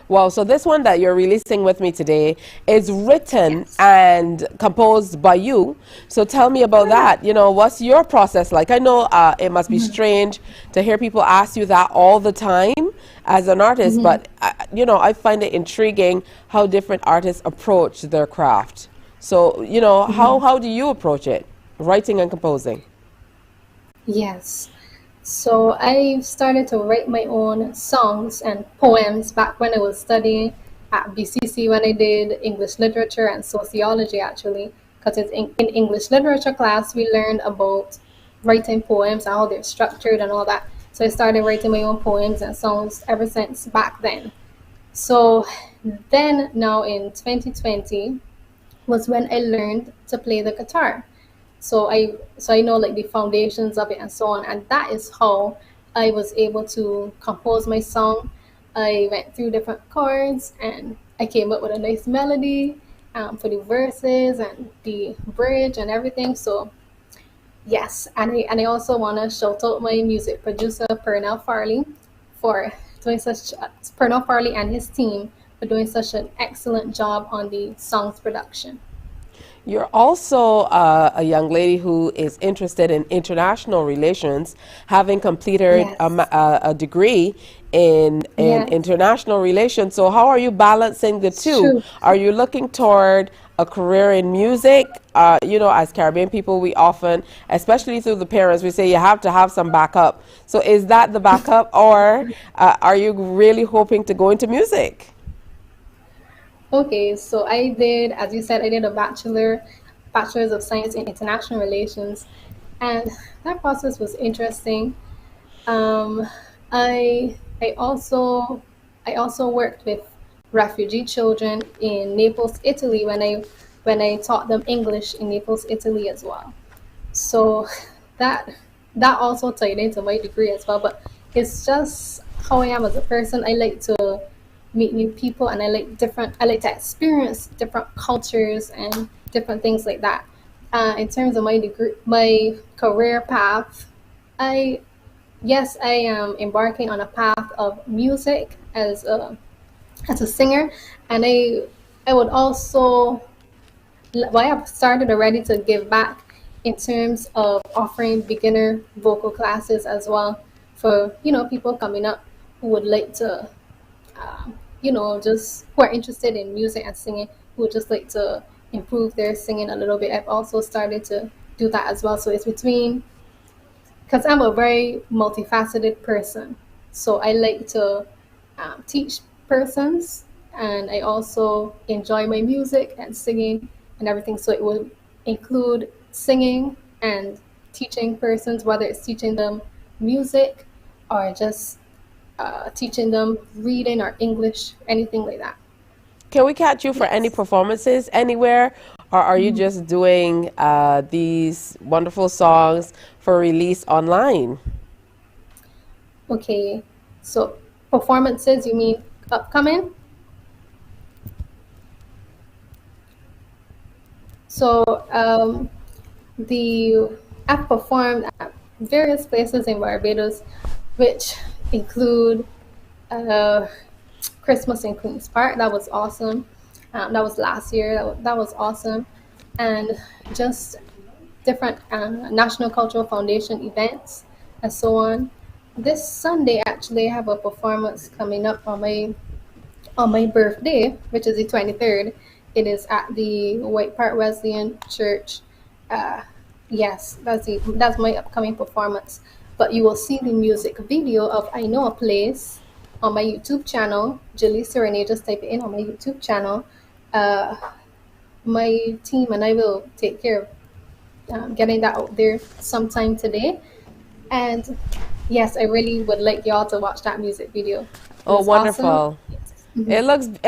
Wow, so this one that you're releasing with me today is written and composed by you. So tell me about that. You know, what's your process like? I know it must be strange to hear people ask you that all the time as an artist, but you know, I find it intriguing how different artists approach their craft. So, you know, how do you approach it, writing and composing? Yes. So I started to write my own songs and poems back when I was studying at BCC when I did English literature and sociology, actually, because it's in English literature class, we learned about writing poems and how they're structured and all that. So I started writing my own poems and songs ever since back then. So then now in 2020 was when I learned to play the guitar. So I know like the foundations of it and so on, and that is how I was able to compose my song. I went through different chords and I came up with a nice melody for the verses and the bridge and everything. So yes, and I also want to shout out my music producer Pernell Farley for doing Pernell Farley and his team for doing such an excellent job on the song's production. You're also a young lady who is interested in international relations, having completed a degree in international relations. So how are you balancing the two? True. Are you looking toward a career in music? You know, as Caribbean people, we often, especially through the parents, we say you have to have some backup. So is that the backup, or are you really hoping to go into music? Okay, so I did, as you said, I did a bachelor's of science in international relations, and that process was interesting. I also worked with refugee children in Naples, Italy, when I taught them English in Naples, Italy as well. So that also tied into my degree as well. But it's just how I am as a person. I like to meet new people, and I like to experience different cultures and different things like that. In terms of my career path, I am embarking on a path of music as a singer, and I would also, I have started already to give back in terms of offering beginner vocal classes as well for people coming up who would like to just who are interested in music and singing, who would just like to improve their singing a little bit. I've also started to do that as well. So it's because I'm a very multifaceted person. So I like to teach persons, and I also enjoy my music and singing and everything. So it will include singing and teaching persons, whether it's teaching them music or just teaching them reading or English, anything like that. Can we catch you for any performances anywhere, or are you just doing these wonderful songs for release online? Okay, so performances, you mean upcoming? So I've performed at various places in Barbados, which include Christmas in Queen's Park. That was awesome. That was last year. That was awesome. And just different National Cultural Foundation events and so on. This Sunday, actually, I have a performance coming up on my birthday, which is the 23rd. It is at the White Park Wesleyan Church. Yes, that's my upcoming performance. But you will see the music video of I Know a Place on my YouTube channel. Jalissa Renee, just type it in on my YouTube channel. My team and I will take care of getting that out there sometime today. And yes, I really would like y'all to watch that music video. Oh, wonderful. Awesome. It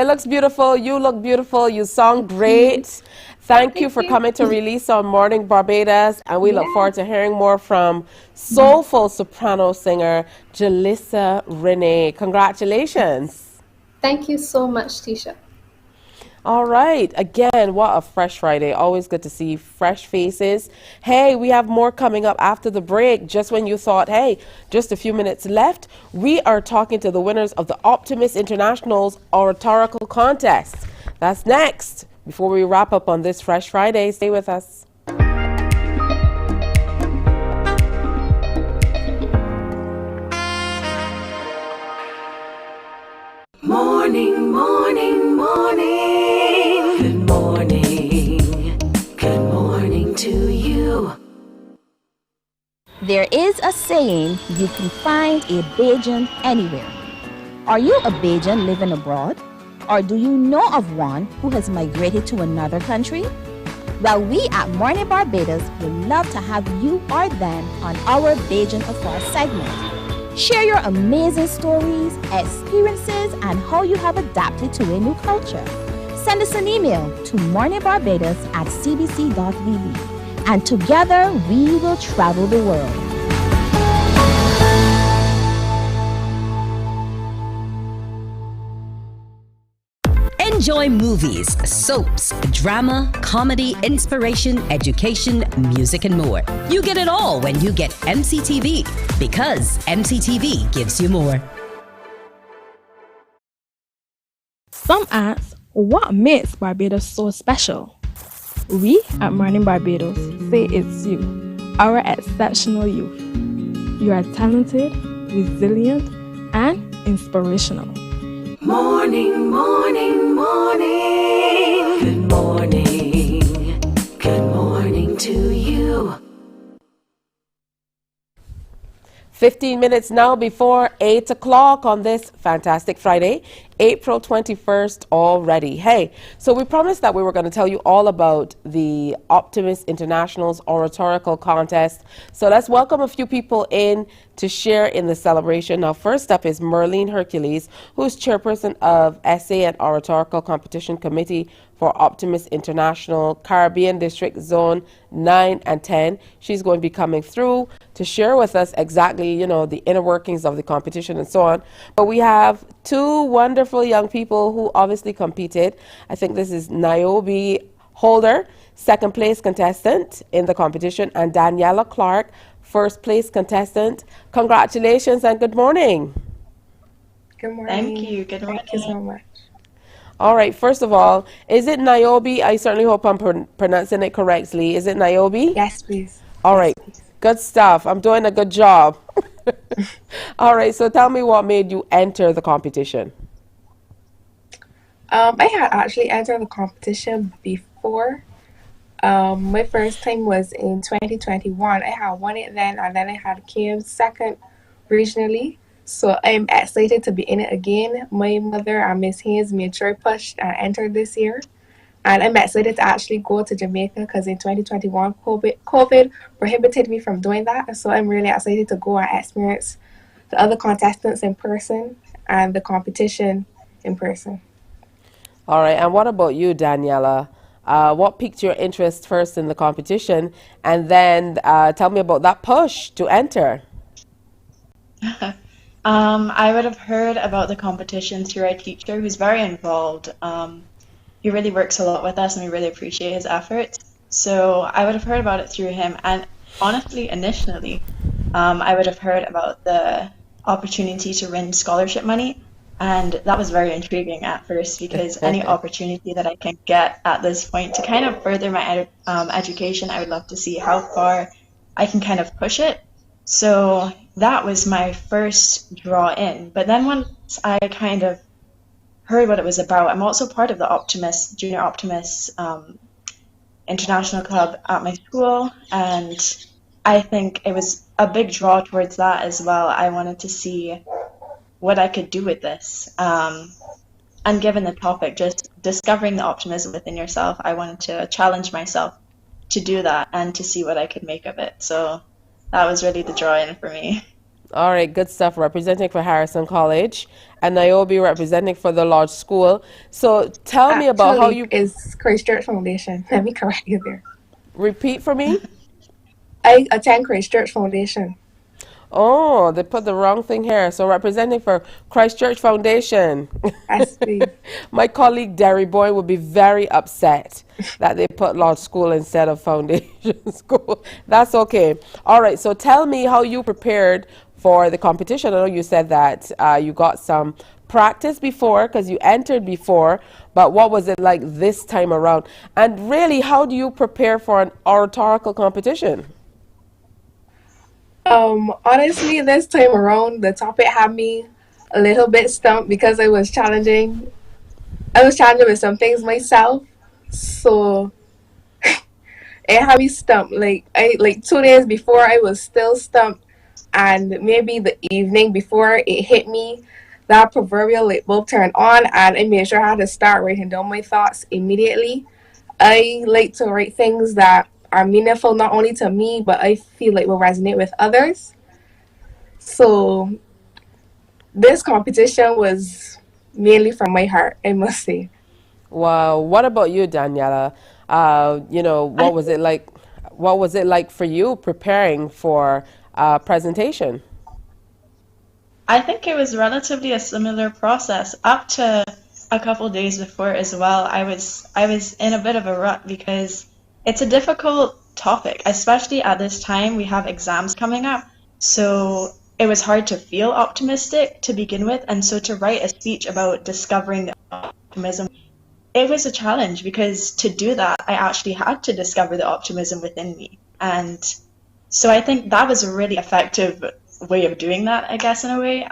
looks beautiful. You look beautiful. You sound great. Thank you for coming to release on Morning Barbados, and we look forward to hearing more from soulful soprano singer Jalissa Renee. Congratulations. Thank you so much, Tisha. All right. Again, what a fresh Friday. Always good to see fresh faces. Hey, we have more coming up after the break. Just when you thought, hey, just a few minutes left, we are talking to the winners of the Optimist International's Oratorical Contest. That's next. Before we wrap up on this Fresh Friday, stay with us. Morning, morning, morning. Good morning. Good morning to you. There is a saying, you can find a Bajan anywhere. Are you a Bajan living abroad? Or do you know of one who has migrated to another country? Well, we at Mornin Barbados would love to have you or them on our Bajan Afar segment. Share your amazing stories, experiences, and how you have adapted to a new culture. Send us an email to morninbarbados@cbc.vb, and together we will travel the world. Enjoy movies, soaps, drama, comedy, inspiration, education, music, and more. You get it all when you get MCTV, because MCTV gives you more. Some ask, what makes Barbados so special? We at Mornin Barbados say it's you, our exceptional youth. You are talented, resilient, and inspirational. Morning, morning, morning. Good morning. Good morning to you. 15 minutes now before 8 o'clock on this fantastic Friday, April 21st already. Hey, so we promised that we were going to tell you all about the Optimist International's Oratorical contest. So let's welcome a few people in to share in the celebration. Now, first up is Merlene Hercules, who's chairperson of Essay and Oratorical Competition Committee for Optimist International Caribbean District Zone 9 and 10. She's going to be coming through to share with us exactly, you know, the inner workings of the competition and so on. But we have two wonderful young people who obviously competed. I think this is Niobe Holder, second place contestant in the competition, and Daniela Clark, first place contestant. Congratulations and good morning. Good morning. Thank you. Good morning. Thank you so much. All right, first of all, is it Niobe? I certainly hope I'm pronouncing it correctly. Is it Niobe? Yes, please. All right, please. Good stuff. I'm doing a good job. All right, so tell me what made you enter the competition. I had actually entered the competition before. My first time was in 2021. I had won it then, and then I had came second regionally. So I'm excited to be in it again. My mother and Miss Hayes made sure I pushed and entered this year. And I'm excited to actually go to Jamaica because in 2021, COVID prohibited me from doing that. So I'm really excited to go and experience the other contestants in person and the competition in person. All right, and what about you, Daniela? What piqued your interest first in the competition? And then tell me about that push to enter. I would have heard about the competition through our teacher, who's very involved. He really works a lot with us, and we really appreciate his efforts. So I would have heard about it through him. And honestly, initially, I would have heard about the opportunity to win scholarship money. And that was very intriguing at first, because any opportunity that I can get at this point to kind of further my education, I would love to see how far I can kind of push it. So that was my first draw in. But then once I kind of heard what it was about, I'm also part of the Optimist, Junior Optimist International Club at my school. And I think it was a big draw towards that as well. I wanted to see what I could do with this. And given the topic, just discovering the optimism within yourself, I wanted to challenge myself to do that and to see what I could make of it. So that was really the draw in for me. All right, good stuff. Representing for Harrison College, and Niobe representing for the Lodge School. So tell me about how you... It's Christchurch Foundation. Let me correct you there. Repeat for me? I attend Christchurch Foundation. Oh, they put the wrong thing here. So representing for Christchurch Foundation. Yes, please. My colleague Derry Boy would be very upset that they put Lodge School instead of Foundation School. That's okay. All right, so tell me how you prepared for the competition. I know you said that you got some practice before because you entered before, but what was it like this time around? And really, how do you prepare for an oratorical competition? Honestly, this time around, the topic had me a little bit stumped because I was challenging with some things myself. So it had me stumped. Like 2 days before, I was still stumped, and maybe the evening before it hit me that proverbial light bulb turned on, and I made sure I had to start writing down my thoughts immediately. I like to write things that are meaningful not only to me, but I feel like will resonate with others. So this competition was mainly from my heart, I must say. Wow. What about you, Daniela? What was it like? What was it like for you preparing for a presentation? I think it was relatively a similar process up to a couple days before as well. I was in a bit of a rut because it's a difficult topic, especially at this time. We have exams coming up, so it was hard to feel optimistic to begin with, and so to write a speech about discovering the optimism, it was a challenge because to do that, I actually had to discover the optimism within me. And so I think that was a really effective way of doing that, I guess, in a way.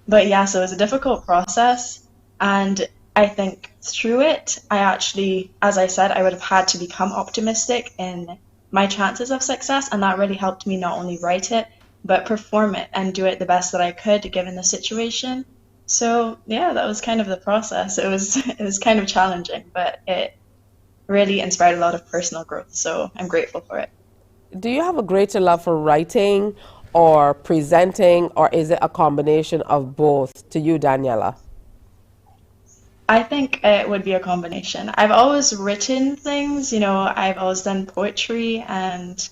But yeah, so it was a difficult process. And I think through it, I actually, as I said, I would have had to become optimistic in my chances of success. And that really helped me not only write it, but perform it and do it the best that I could given the situation. So yeah, that was kind of the process. It was kind of challenging, but it really inspired a lot of personal growth. So I'm grateful for it. Do you have a greater love for writing or presenting, or is it a combination of both to you, Daniela? I think it would be a combination. I've always written things, I've always done poetry and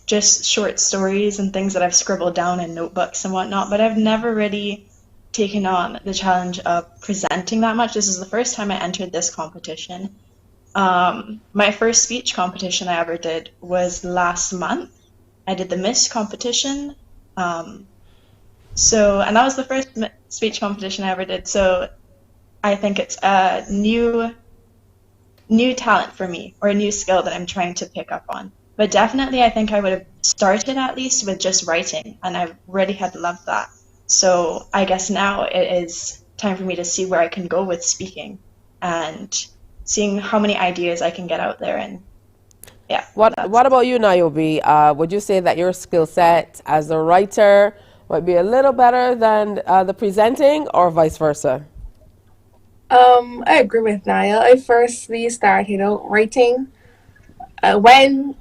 just short stories and things that I've scribbled down in notebooks and whatnot, but I've never really taken on the challenge of presenting that much. This is the first time I entered this competition. My first speech competition I ever did was last month. I did the Miss competition. And that was the first speech competition I ever did. So I think it's a new talent for me, or a new skill that I'm trying to pick up on. But definitely I think I would have started at least with just writing, and I really had loved that. So I guess now it is time for me to see where I can go with speaking and seeing how many ideas I can get out there. And yeah. What about you, Niobe? Would you say that your skill set as a writer might be a little better than the presenting, or vice versa? I agree with Niall. I firstly started out writing when,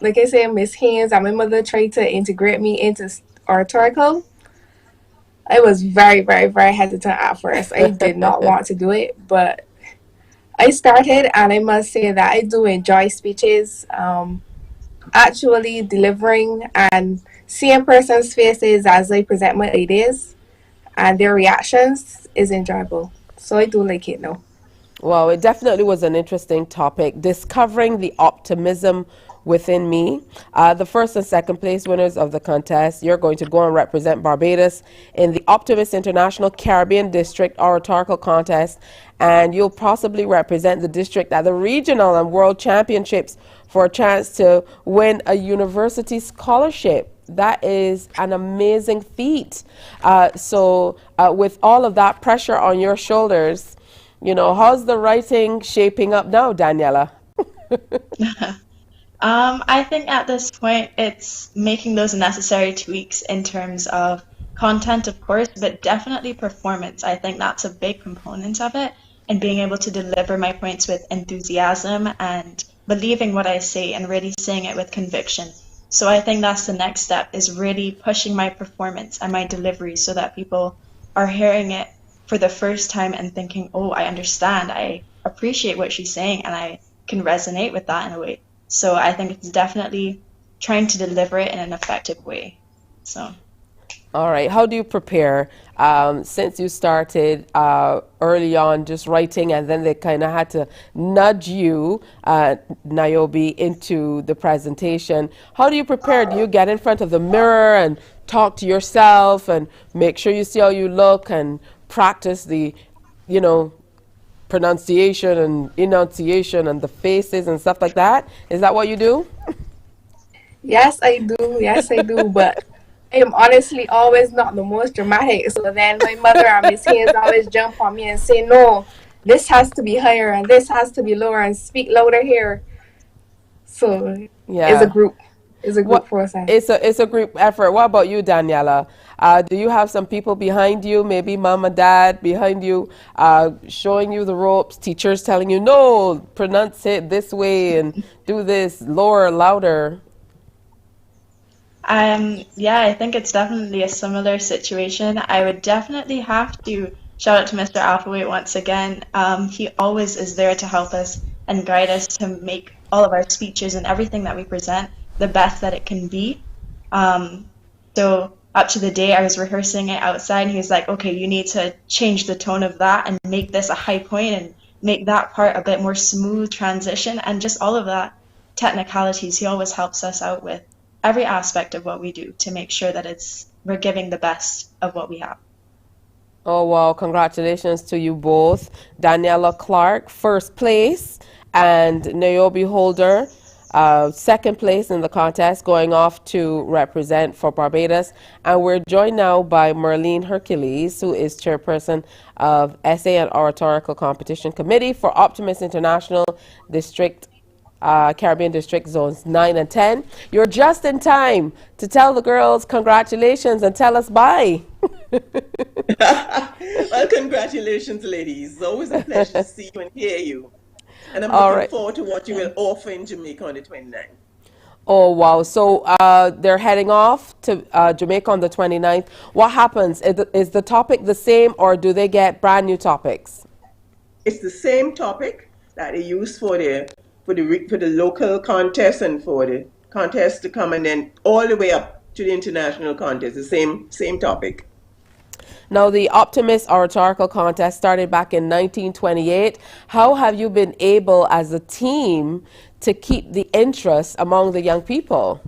like I said, Miss Haynes and my mother tried to integrate me into Oratorical. I was very, very, very hesitant at first. I did not want to do it, but I started, and I must say that I do enjoy speeches. Actually delivering and seeing persons' faces as I present my ideas and their reactions is enjoyable. So I do like it now. Well, it definitely was an interesting topic, discovering the optimism within me. The first and second place winners of the contest, you're going to go and represent Barbados in the Optimist International Caribbean District Oratorical Contest, and you'll possibly represent the district at the regional and world championships for a chance to win a university scholarship. That is an amazing feat. So with all of that pressure on your shoulders, how's the writing shaping up now, Daniela? I think at this point it's making those necessary tweaks in terms of content, of course, but definitely performance. I think that's a big component of it, and being able to deliver my points with enthusiasm and believing what I say and really saying it with conviction. So I think that's the next step, is really pushing my performance and my delivery so that people are hearing it for the first time and thinking, oh, I understand, I appreciate what she's saying, and I can resonate with that in a way. So I think it's definitely trying to deliver it in an effective way. So. All right. How do you prepare? Since you started early on just writing, and then they kind of had to nudge you, Niobe, into the presentation. How do you prepare? Do you get in front of the mirror and talk to yourself and make sure you see how you look and practice the, pronunciation and enunciation and the faces and stuff like that? Is that what you do? Yes, I do. Yes, I do. But I am honestly always not the most dramatic. So then my mother and Miss Haynes always jump on me and say, no, this has to be higher and this has to be lower and speak louder here. So yeah. It's a group. It's a group process. It's a group effort. What about you, Daniela? Do you have some people behind you, maybe mom and dad behind you, showing you the ropes, teachers telling you, no, pronounce it this way and do this lower, louder? Yeah, I think it's definitely a similar situation. I would definitely have to shout out to Mr. Alphaway once again. He always is there to help us and guide us to make all of our speeches and everything that we present the best that it can be. So up to the day I was rehearsing it outside, and he was like, okay, you need to change the tone of that and make this a high point and make that part a bit more smooth transition, and just all of that technicalities. He always helps us out with every aspect of what we do to make sure that we're giving the best of what we have. Oh, wow. Congratulations to you both. Daniela Clark, first place, and Niobe Holder, second place in the contest, going off to represent for Barbados. And we're joined now by Marlene Hercules, who is chairperson of Essay and Oratorical Competition Committee for Optimist International District, Caribbean District Zones 9 and 10. You're just in time to tell the girls congratulations and tell us bye. Well, congratulations, ladies. It's always a pleasure to see you and hear you. And I'm looking forward to what you will offer in Jamaica on the 29th. Oh, wow. So they're heading off to Jamaica on the 29th. What happens? Is the topic the same, or do they get brand new topics? It's the same topic that they use for the local contest and for the contest to come, and then all the way up to the international contest, the same topic. Now, the Optimist Oratorical Contest started back in 1928. How have you been able, as a team, to keep the interest among the young people?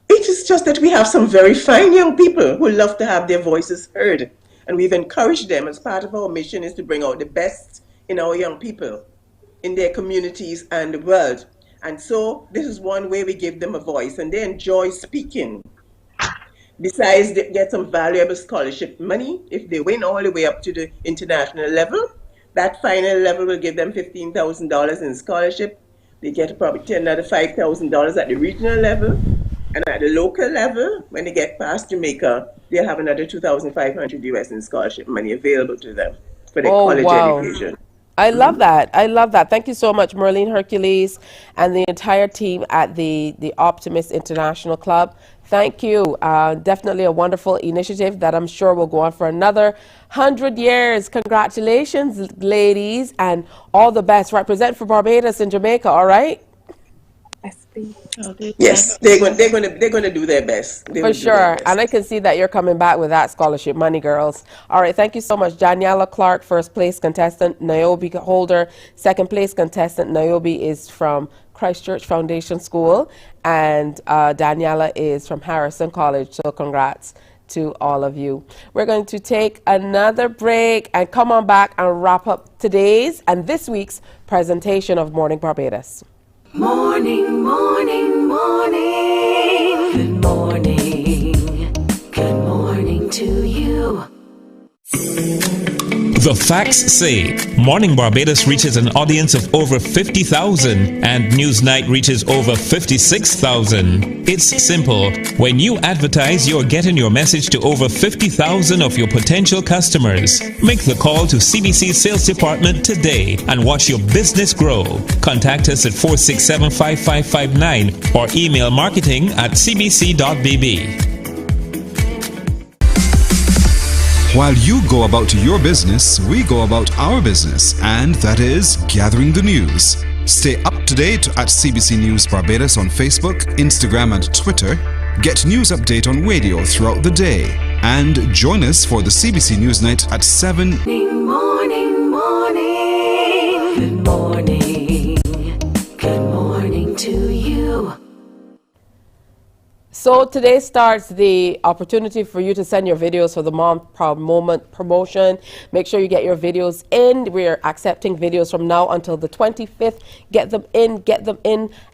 It is just that we have some very fine young people who love to have their voices heard. And we've encouraged them, as part of our mission is to bring out the best in our young people, in their communities and the world. And so this is one way we give them a voice, and they enjoy speaking. Besides, they get some valuable scholarship money if they win all the way up to the international level. That final level will give them $15,000 in scholarship. They get probably another $5,000 at the regional level. And at the local level, when they get past Jamaica, they'll have another $2,500 US in scholarship money available to them for their college education. I love that. I love that. Thank you so much, Marlene Hercules, and the entire team at the Optimist International Club. Thank you. Definitely a wonderful initiative that I'm sure will go on for another 100 years. Congratulations, ladies, and all the best. Represent for Barbados and Jamaica, all right? Yes, they're going to do their best. For sure. And I can see that you're coming back with that scholarship money, girls. All right, thank you so much. Daniela Clark, first place contestant. Niobe Holder, second place contestant. Niobe is from Christchurch Foundation School, and Daniela is from Harrison College. So congrats to all of you. We're going to take another break and come on back and wrap up today's and this week's presentation of Morning Barbados. Morning, morning, morning. Good morning. Good morning to you. The facts say Morning Barbados reaches an audience of over 50,000 and Newsnight reaches over 56,000. It's simple. When you advertise, you're getting your message to over 50,000 of your potential customers. Make the call to CBC Sales Department today and watch your business grow. Contact us at 467-5559 or email marketing@cbc.bb. While you go about your business, we go about our business, and that is gathering the news. Stay up to date at CBC News Barbados on Facebook, Instagram, and Twitter. Get news update on radio throughout the day. And join us for the CBC News Night at 7. Morning, morning. Good morning. Good morning to you. So today starts the opportunity for you to send your videos for the Mom Proud Moment promotion. Make sure you get your videos in. We're accepting videos from now until the 25th. Get them in,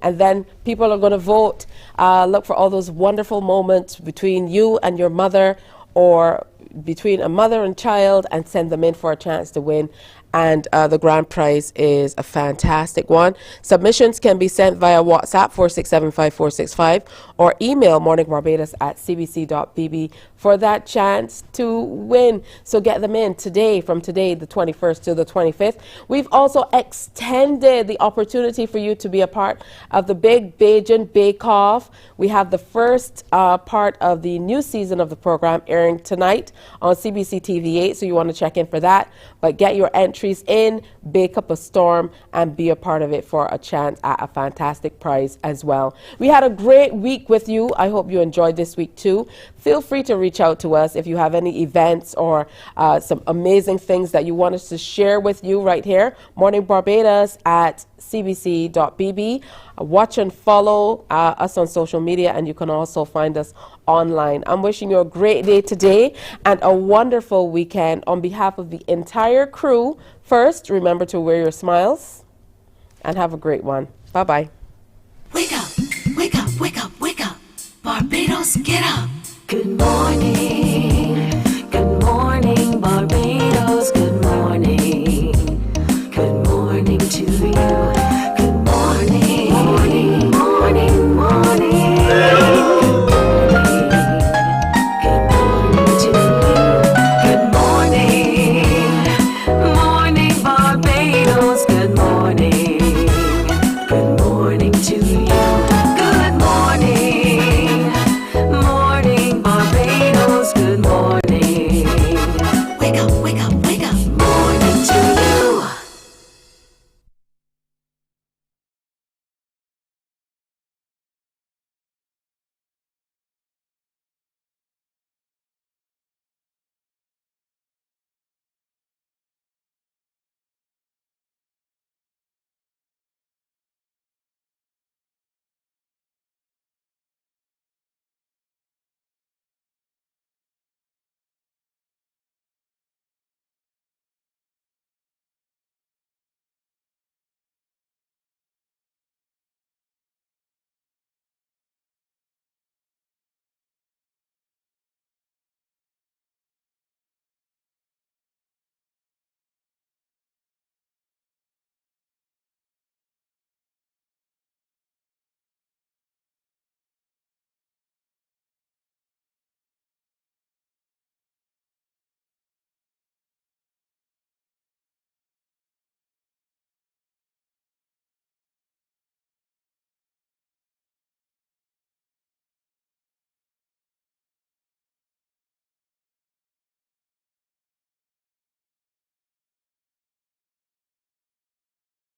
and then people are going to vote. Look for all those wonderful moments between you and your mother, or between a mother and child, and send them in for a chance to win and the grand prize is a fantastic one. Submissions can be sent via WhatsApp 4675465 or email morningbarbados@cbc.bb for that chance to win. So get them in today, from today, the 21st to the 25th. We've also extended the opportunity for you to be a part of the Big Bajan Bake Off. We have the first part of the new season of the program airing tonight on CBC TV8, so you want to check in for that. But get your entries in, bake up a storm, and be a part of it for a chance at a fantastic prize as well. We had a great week with you. I hope you enjoyed this week too. Feel free to reach out to us if you have any events or some amazing things that you want us to share with you right here. Morning Barbados at cbc.bb. Watch and follow us on social media, and you can also find us online. I'm wishing you a great day today and a wonderful weekend. On behalf of the entire crew, first, remember to wear your smiles and have a great one. Bye-bye. Wake up, wake up, wake up, wake up. Barbados, get up. Good morning, Barbados, good